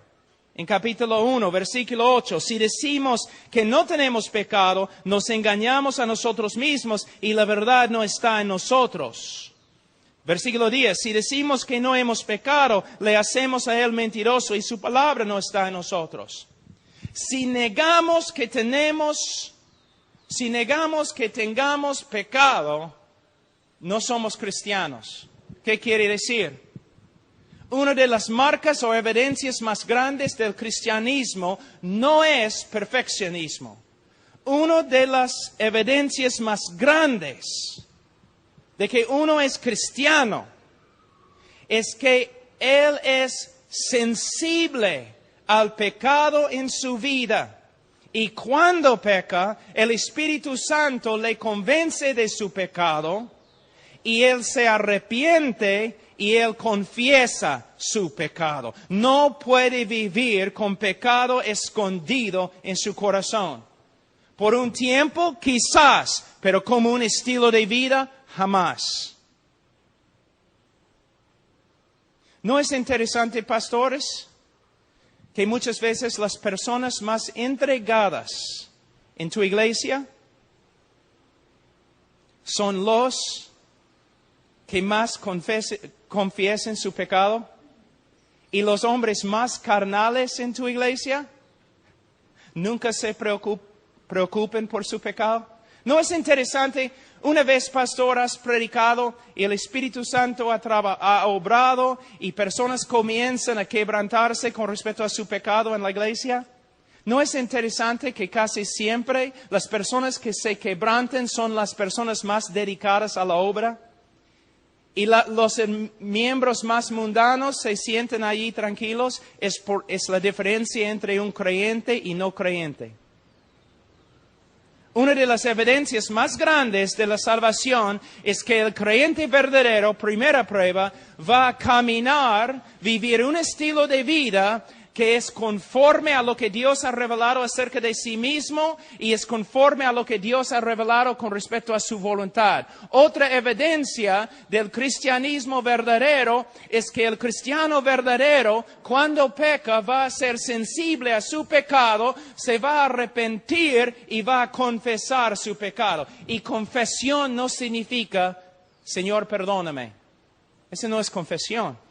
en capítulo 1, versículo 8, si decimos que no tenemos pecado, nos engañamos a nosotros mismos y la verdad no está en nosotros. Versículo 10, si decimos que no hemos pecado, le hacemos a Él mentiroso y su palabra no está en nosotros. Si negamos que tengamos pecado, no somos cristianos. ¿Qué quiere decir? Una de las marcas o evidencias más grandes del cristianismo no es perfeccionismo. Una de las evidencias más grandes de que uno es cristiano es que él es sensible al pecado en su vida. Y cuando peca, el Espíritu Santo le convence de su pecado y él se arrepiente y él confiesa su pecado. No puede vivir con pecado escondido en su corazón. Por un tiempo, quizás, pero como un estilo de vida, jamás. ¿No es interesante, pastores, que muchas veces las personas más entregadas en tu iglesia son los que más confiesen su pecado? ¿Y los hombres más carnales en tu iglesia nunca se preocupen por su pecado? ¿No es interesante? Una vez, pastor, has predicado y el Espíritu Santo ha obrado y personas comienzan a quebrantarse con respecto a su pecado en la iglesia. ¿No es interesante que casi siempre las personas que se quebrantan son las personas más dedicadas a la obra? Y los miembros más mundanos se sienten allí tranquilos. Es la diferencia entre un creyente y no creyente. una de las evidencias más grandes de la salvación es que el creyente verdadero, primera prueba, va a caminar, vivir un estilo de vida que es conforme a lo que Dios ha revelado acerca de sí mismo y es conforme a lo que Dios ha revelado con respecto a su voluntad. Otra evidencia del cristianismo verdadero es que el cristiano verdadero, cuando peca, va a ser sensible a su pecado, se va a arrepentir y va a confesar su pecado. Y confesión no significa, Señor, perdóname. Eso no es confesión.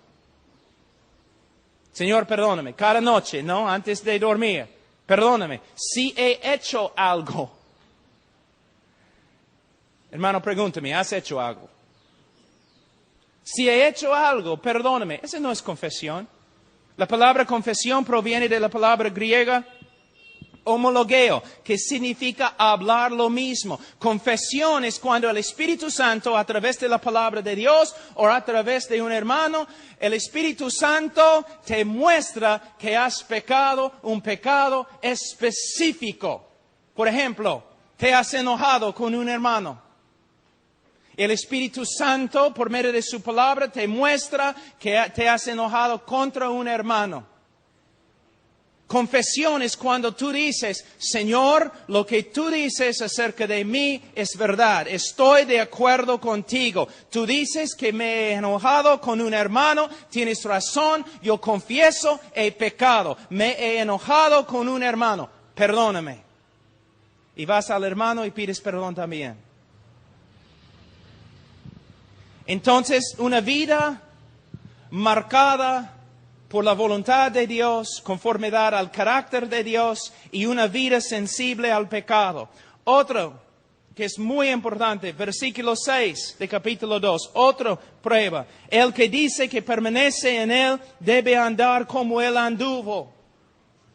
Señor, perdóname, cada noche, ¿no? Antes de dormir, perdóname, si he hecho algo. Hermano, pregúntame, ¿has hecho algo? Si he hecho algo, perdóname. Eso no es confesión. La palabra confesión proviene de la palabra griega homologeo, que significa hablar lo mismo. Confesión es cuando el Espíritu Santo, a través de la palabra de Dios o a través de un hermano, el Espíritu Santo te muestra que has pecado un pecado específico. Por ejemplo, te has enojado con un hermano. El Espíritu Santo, por medio de su palabra, te muestra que te has enojado contra un hermano. Confesión es cuando tú dices, Señor, lo que tú dices acerca de mí es verdad. Estoy de acuerdo contigo. Tú dices que me he enojado con un hermano. Tienes razón. Yo confieso, he pecado. Me he enojado con un hermano. Perdóname. Y vas al hermano y pides perdón también. Entonces, una vida marcada por la voluntad de Dios, conformidad al carácter de Dios y una vida sensible al pecado. Otro que es muy importante, versículo 6 de capítulo 2, otra prueba. El que dice que permanece en Él debe andar como Él anduvo.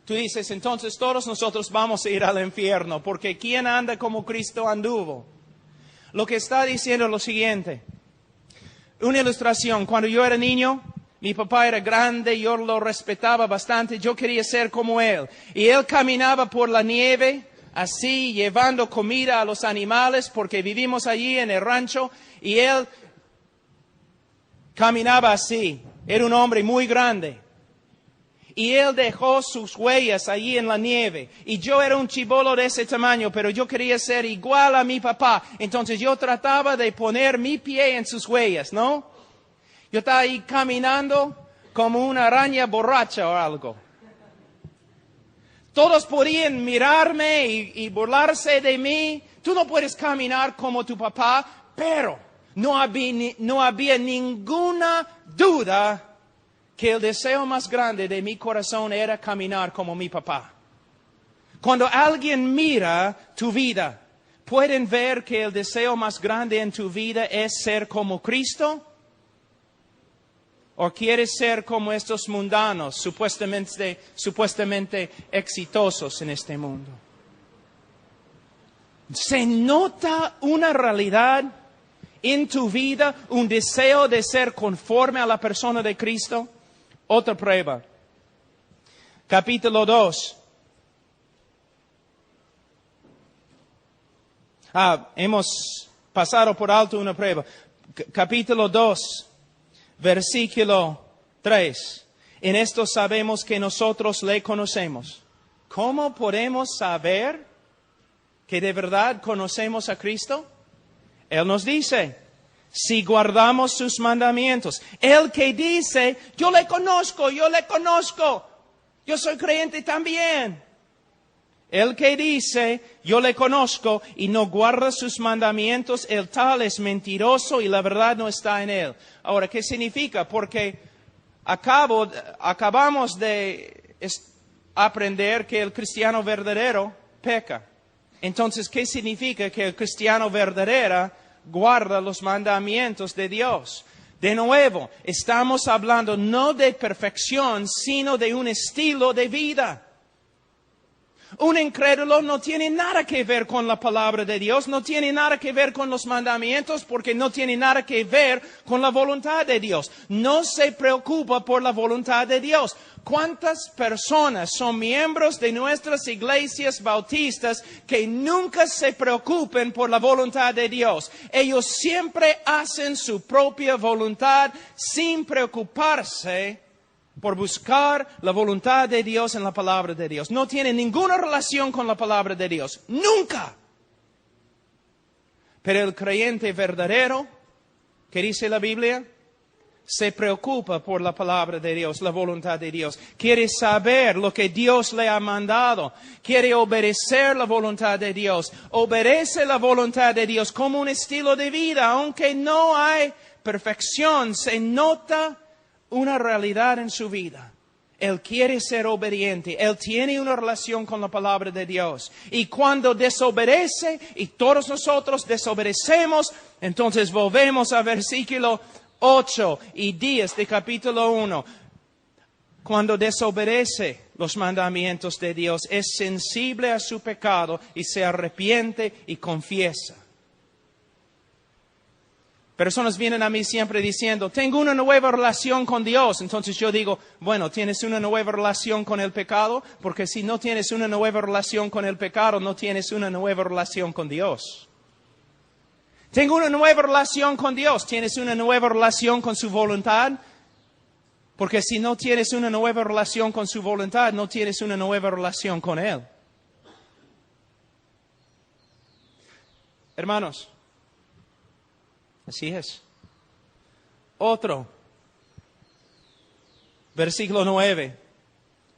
Tú dices, entonces todos nosotros vamos a ir al infierno, porque ¿quién anda como Cristo anduvo? Lo que está diciendo es lo siguiente. Una ilustración, cuando yo era niño, mi papá era grande, yo lo respetaba bastante, yo quería ser como él. Y él caminaba por la nieve, así, llevando comida a los animales, porque vivimos allí en el rancho, y él caminaba así. Era un hombre muy grande. Y él dejó sus huellas allí en la nieve. Y yo era un chibolo de ese tamaño, pero yo quería ser igual a mi papá. Entonces yo trataba de poner mi pie en sus huellas, ¿no? Yo estaba ahí caminando como una araña borracha o algo. Todos podían mirarme y burlarse de mí. Tú no puedes caminar como tu papá, pero no había ninguna duda que el deseo más grande de mi corazón era caminar como mi papá. Cuando alguien mira tu vida, ¿pueden ver que el deseo más grande en tu vida es ser como Cristo? ¿O quieres ser como estos mundanos, supuestamente exitosos en este mundo? ¿Se nota una realidad en tu vida, un deseo de ser conforme a la persona de Cristo? Otra prueba. Capítulo 2. Hemos pasado por alto una prueba. Capítulo 2. Versículo 3. En esto sabemos que nosotros le conocemos. ¿Cómo podemos saber que de verdad conocemos a Cristo? Él nos dice, si guardamos sus mandamientos. El que dice, yo le conozco, yo soy creyente también. El que dice, yo le conozco y no guarda sus mandamientos, el tal es mentiroso y la verdad no está en él. Ahora, ¿qué significa? Porque acabamos de aprender que el cristiano verdadero peca. Entonces, ¿qué significa que el cristiano verdadero guarda los mandamientos de Dios? De nuevo, estamos hablando no de perfección, sino de un estilo de vida. Un incrédulo no tiene nada que ver con la palabra de Dios, no tiene nada que ver con los mandamientos, porque no tiene nada que ver con la voluntad de Dios. No se preocupa por la voluntad de Dios. ¿Cuántas personas son miembros de nuestras iglesias bautistas que nunca se preocupen por la voluntad de Dios? Ellos siempre hacen su propia voluntad sin preocuparse por buscar la voluntad de Dios en la palabra de Dios. No tienen ninguna relación con la palabra de Dios. ¡Nunca! Pero el creyente verdadero, ¿qué dice la Biblia? Se preocupa por la palabra de Dios, la voluntad de Dios. Quiere saber lo que Dios le ha mandado. Quiere obedecer la voluntad de Dios. Obedece la voluntad de Dios como un estilo de vida. Aunque no hay perfección, se nota una realidad en su vida. Él quiere ser obediente. Él tiene una relación con la palabra de Dios. Y cuando desobedece, y todos nosotros desobedecemos, entonces volvemos a versículo 8 y 10 de capítulo 1. Cuando desobedece los mandamientos de Dios, es sensible a su pecado y se arrepiente y confiesa. Personas vienen a mí siempre diciendo, tengo una nueva relación con Dios. Entonces yo digo, bueno, ¿tienes una nueva relación con el pecado? Porque si no tienes una nueva relación con el pecado, no tienes una nueva relación con Dios. Tengo una nueva relación con Dios. ¿Tienes una nueva relación con su voluntad? Porque si no tienes una nueva relación con su voluntad, no tienes una nueva relación con Él. Hermanos, así es. Otro. Versículo 9.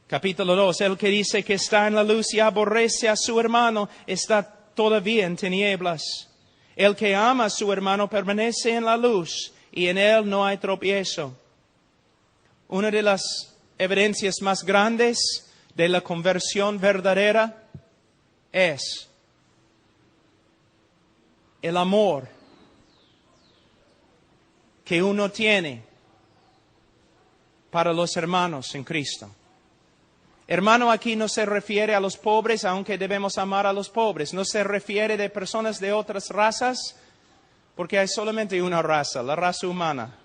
Capítulo 2. El que dice que está en la luz y aborrece a su hermano está todavía en tinieblas. El que ama a su hermano permanece en la luz y en él no hay tropiezo. Una de las evidencias más grandes de la conversión verdadera es el amor que uno tiene para los hermanos en Cristo. Hermano aquí no se refiere a los pobres, aunque debemos amar a los pobres. No se refiere de personas de otras razas, porque hay solamente una raza, la raza humana.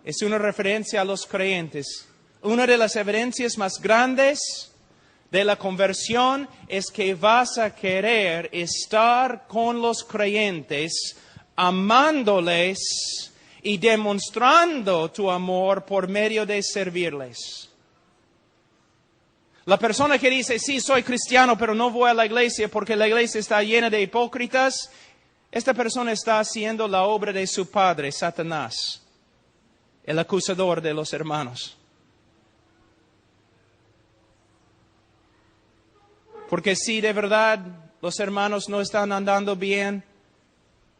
Es una referencia a los creyentes. Una de las evidencias más grandes de la conversión es que vas a querer estar con los creyentes, amándoles y demostrando tu amor por medio de servirles. La persona que dice, sí, soy cristiano, pero no voy a la iglesia porque la iglesia está llena de hipócritas, esta persona está haciendo la obra de su padre, Satanás, el acusador de los hermanos. Porque si de verdad los hermanos no están andando bien,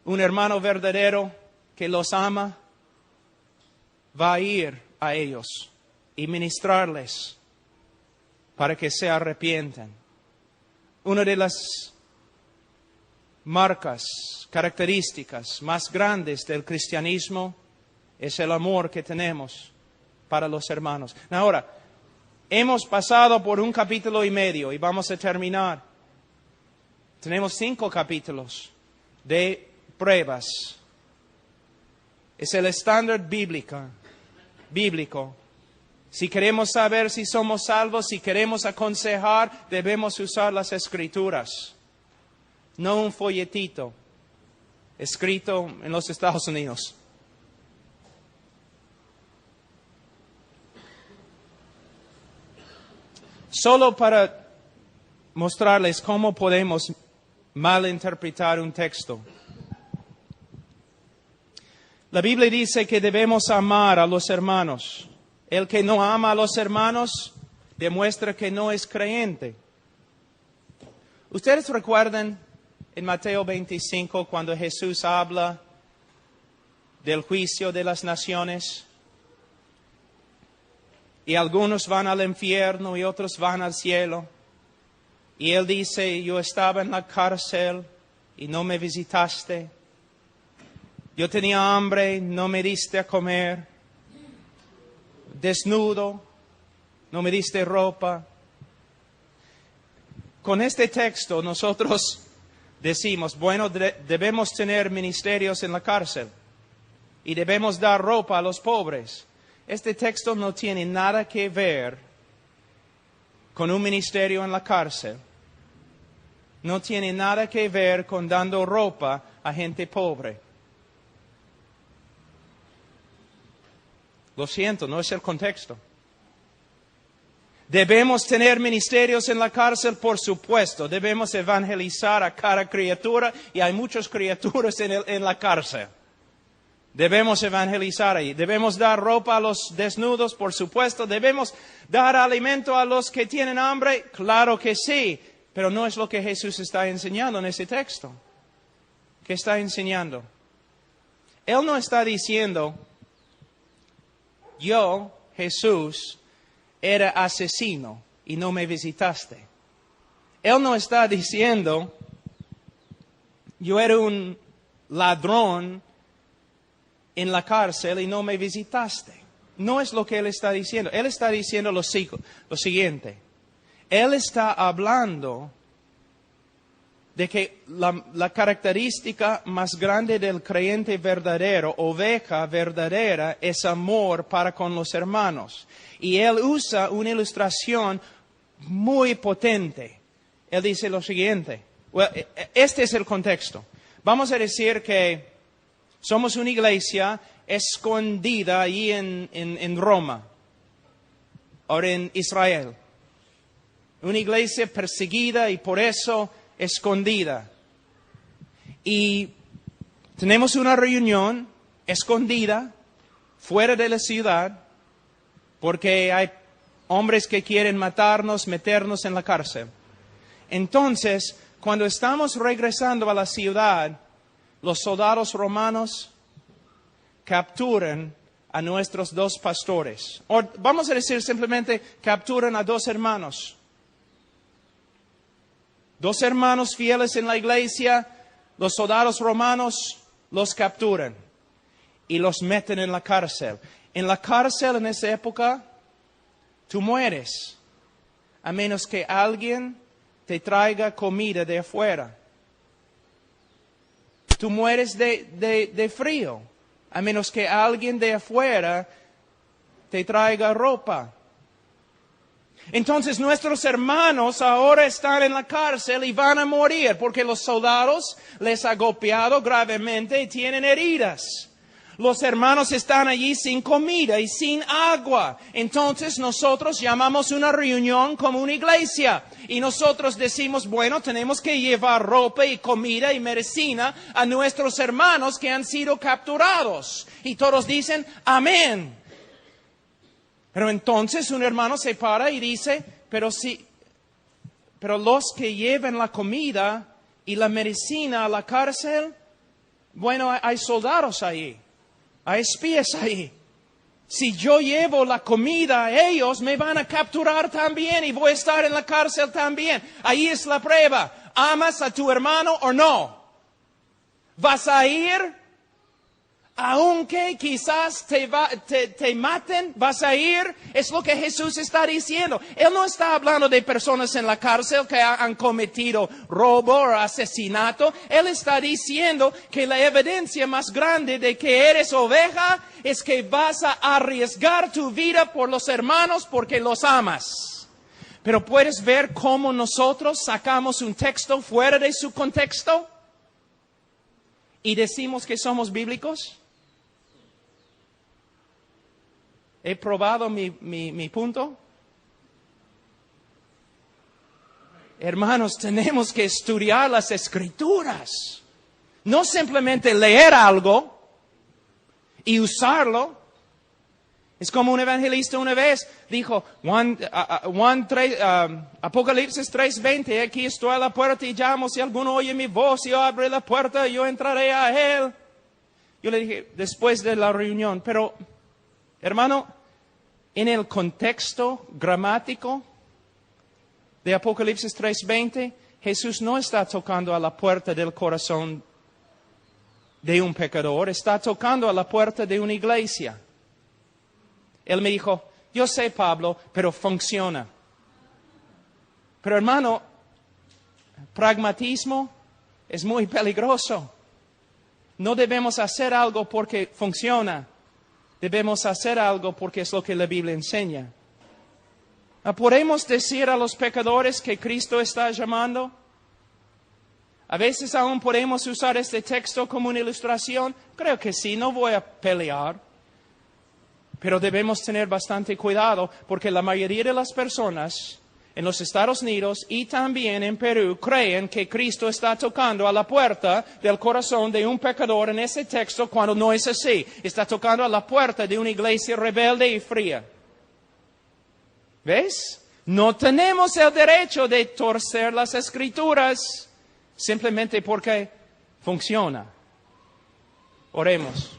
un hermano verdadero que los ama va a ir a ellos y ministrarles para que se arrepientan. Una de las marcas, características más grandes del cristianismo es el amor que tenemos para los hermanos. Ahora, hemos pasado por 1 capítulo y medio y vamos a terminar. Tenemos 5 capítulos de pruebas. Es el estándar bíblico. Si queremos saber si somos salvos, si queremos aconsejar, debemos usar las Escrituras. No un folletito escrito en los Estados Unidos. Solo para mostrarles cómo podemos malinterpretar un texto. La Biblia dice que debemos amar a los hermanos. El que no ama a los hermanos demuestra que no es creyente. ¿Ustedes recuerdan en Mateo 25 cuando Jesús habla del juicio de las naciones? Y algunos van al infierno y otros van al cielo. Y Él dice, yo estaba en la cárcel y no me visitaste. Yo tenía hambre, no me diste a comer. Desnudo, no me diste ropa. con este texto nosotros decimos, bueno, debemos tener ministerios en la cárcel y debemos dar ropa a los pobres. Este texto no tiene nada que ver con un ministerio en la cárcel. No tiene nada que ver con dando ropa a gente pobre. Lo siento, no es el contexto. Debemos tener ministerios en la cárcel, por supuesto. Debemos evangelizar a cada criatura y hay muchas criaturas en la cárcel. Debemos evangelizar ahí. Debemos dar ropa a los desnudos, por supuesto. Debemos dar alimento a los que tienen hambre, claro que sí. Pero no es lo que Jesús está enseñando en ese texto. ¿Qué está enseñando? Él no está diciendo, yo, Jesús, era asesino y no me visitaste. Él no está diciendo, yo era un ladrón en la cárcel y no me visitaste. No es lo que Él está diciendo. Él está diciendo lo siguiente. Él está hablando de que la característica más grande del creyente verdadero, oveja verdadera, es amor para con los hermanos. Y Él usa una ilustración muy potente. Él dice lo siguiente. Este es el contexto. Vamos a decir que somos una iglesia escondida allí en Roma, ahora en Israel. Una iglesia perseguida y por eso escondida. Y tenemos una reunión escondida fuera de la ciudad porque hay hombres que quieren matarnos, meternos en la cárcel. Entonces, cuando estamos regresando a la ciudad, los soldados romanos capturan a nuestros dos pastores. O vamos a decir simplemente, capturan a dos hermanos. Dos hermanos fieles en la iglesia, los soldados romanos los capturan y los meten en la cárcel. En la cárcel en esa época, tú mueres, a menos que alguien te traiga comida de afuera. Tú mueres de frío, a menos que alguien de afuera te traiga ropa. Entonces nuestros hermanos ahora están en la cárcel y van a morir porque los soldados les han golpeado gravemente y tienen heridas. Los hermanos están allí sin comida y sin agua. Entonces nosotros llamamos una reunión como una iglesia. Y nosotros decimos, bueno, tenemos que llevar ropa y comida y medicina a nuestros hermanos que han sido capturados. Y todos dicen, amén. Pero entonces un hermano se para y dice, pero los que llevan la comida y la medicina a la cárcel, bueno, hay soldados ahí. Hay espías ahí. Si yo llevo la comida a ellos, me van a capturar también y voy a estar en la cárcel también. Ahí es la prueba. ¿Amas a tu hermano o no? ¿Vas a ir? Aunque quizás te maten, vas a ir. Es lo que Jesús está diciendo. Él no está hablando de personas en la cárcel que han cometido robo o asesinato. Él está diciendo que la evidencia más grande de que eres oveja es que vas a arriesgar tu vida por los hermanos porque los amas. Pero ¿puedes ver cómo nosotros sacamos un texto fuera de su contexto y decimos que somos bíblicos? ¿He probado mi punto? Hermanos, tenemos que estudiar las Escrituras. No simplemente leer algo y usarlo. Es como un evangelista una vez dijo, Apocalipsis 3:20, aquí estoy a la puerta y llamo, si alguno oye mi voz y yo abre la puerta, yo entraré a él. Yo le dije, después de la reunión, pero, hermano, en el contexto gramático de Apocalipsis 3:20, Jesús no está tocando a la puerta del corazón de un pecador, está tocando a la puerta de una iglesia. Él me dijo, yo sé, Pablo, pero funciona. Pero hermano, pragmatismo es muy peligroso. No debemos hacer algo porque funciona. Debemos hacer algo porque es lo que la Biblia enseña. ¿Podemos decir a los pecadores que Cristo está llamando? A veces aún podemos usar este texto como una ilustración. Creo que sí, no voy a pelear. Pero debemos tener bastante cuidado porque la mayoría de las personas en los Estados Unidos y también en Perú creen que Cristo está tocando a la puerta del corazón de un pecador en ese texto cuando no es así. Está tocando a la puerta de una iglesia rebelde y fría. ¿Ves? No tenemos el derecho de torcer las Escrituras simplemente porque funciona. Oremos.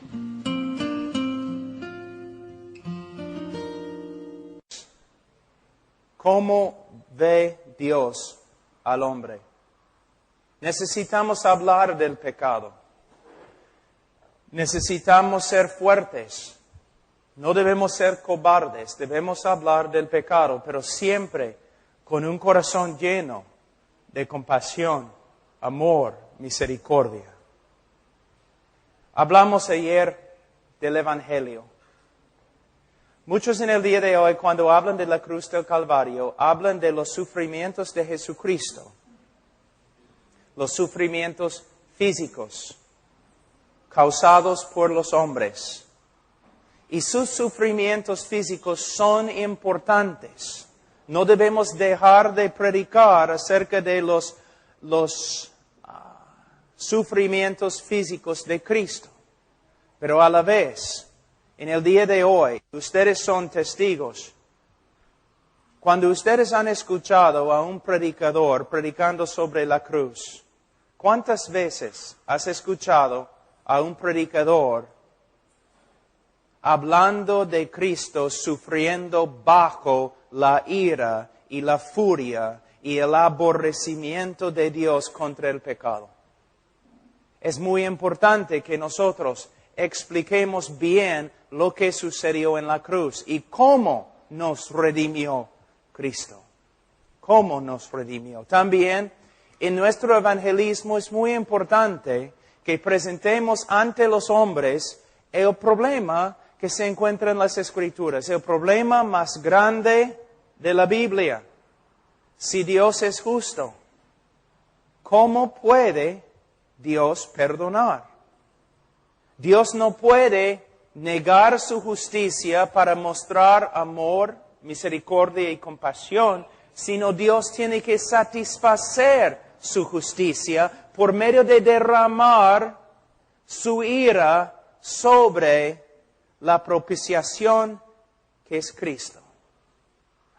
¿Cómo ve Dios al hombre? Necesitamos hablar del pecado. Necesitamos ser fuertes. No debemos ser cobardes. Debemos hablar del pecado, pero siempre con un corazón lleno de compasión, amor, misericordia. Hablamos ayer del Evangelio. Muchos en el día de hoy, cuando hablan de la cruz del Calvario, hablan de los sufrimientos de Jesucristo. Los sufrimientos físicos causados por los hombres. Y sus sufrimientos físicos son importantes. No debemos dejar de predicar acerca de los sufrimientos físicos de Cristo. Pero a la vez, en el día de hoy, ustedes son testigos. Cuando ustedes han escuchado a un predicador predicando sobre la cruz, ¿cuántas veces has escuchado a un predicador hablando de Cristo sufriendo bajo la ira y la furia y el aborrecimiento de Dios contra el pecado? Es muy importante que nosotros expliquemos bien lo que sucedió en la cruz y cómo nos redimió Cristo. Cómo nos redimió. También en nuestro evangelismo es muy importante que presentemos ante los hombres el problema que se encuentra en las Escrituras, el problema más grande de la Biblia. Si Dios es justo, ¿cómo puede Dios perdonar? Dios no puede negar su justicia para mostrar amor, misericordia y compasión, sino Dios tiene que satisfacer su justicia por medio de derramar su ira sobre la propiciación que es Cristo.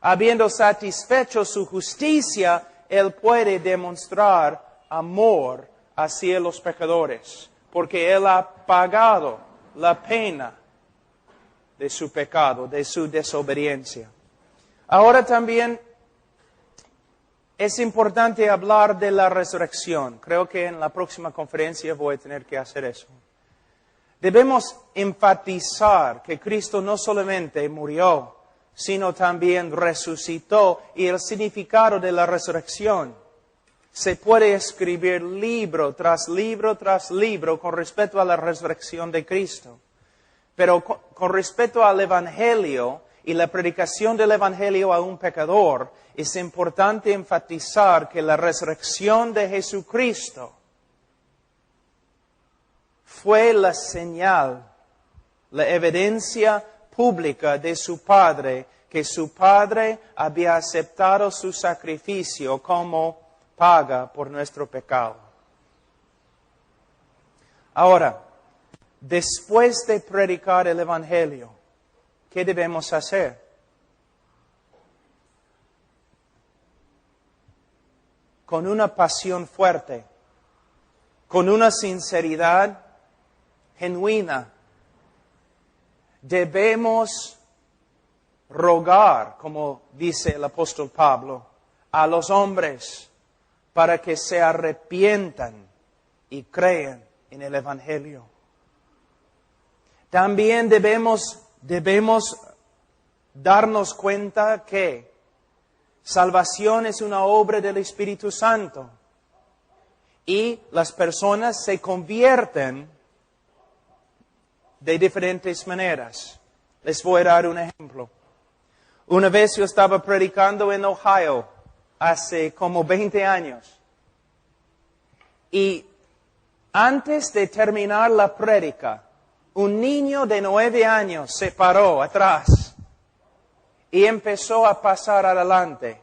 Habiendo satisfecho su justicia, Él puede demostrar amor hacia los pecadores, porque Él ha pagado la pena de su pecado, de su desobediencia. Ahora también es importante hablar de la resurrección. Creo que en la próxima conferencia voy a tener que hacer eso. Debemos enfatizar que Cristo no solamente murió, sino también resucitó, y el significado de la resurrección. Se puede escribir libro tras libro tras libro con respecto a la resurrección de Cristo. Pero con respecto al Evangelio y la predicación del Evangelio a un pecador, es importante enfatizar que la resurrección de Jesucristo fue la señal, la evidencia pública de su Padre, que su Padre había aceptado su sacrificio como paga por nuestro pecado. Ahora, después de predicar el Evangelio, ¿qué debemos hacer? Con una pasión fuerte, con una sinceridad genuina, debemos rogar, como dice el apóstol Pablo, a los hombres para que se arrepientan y crean en el Evangelio. También debemos darnos cuenta que salvación es una obra del Espíritu Santo y las personas se convierten de diferentes maneras. Les voy a dar un ejemplo. Una vez yo estaba predicando en Ohio, hace como 20 años. Y antes de terminar la prédica, un niño de 9 años se paró atrás y empezó a pasar adelante.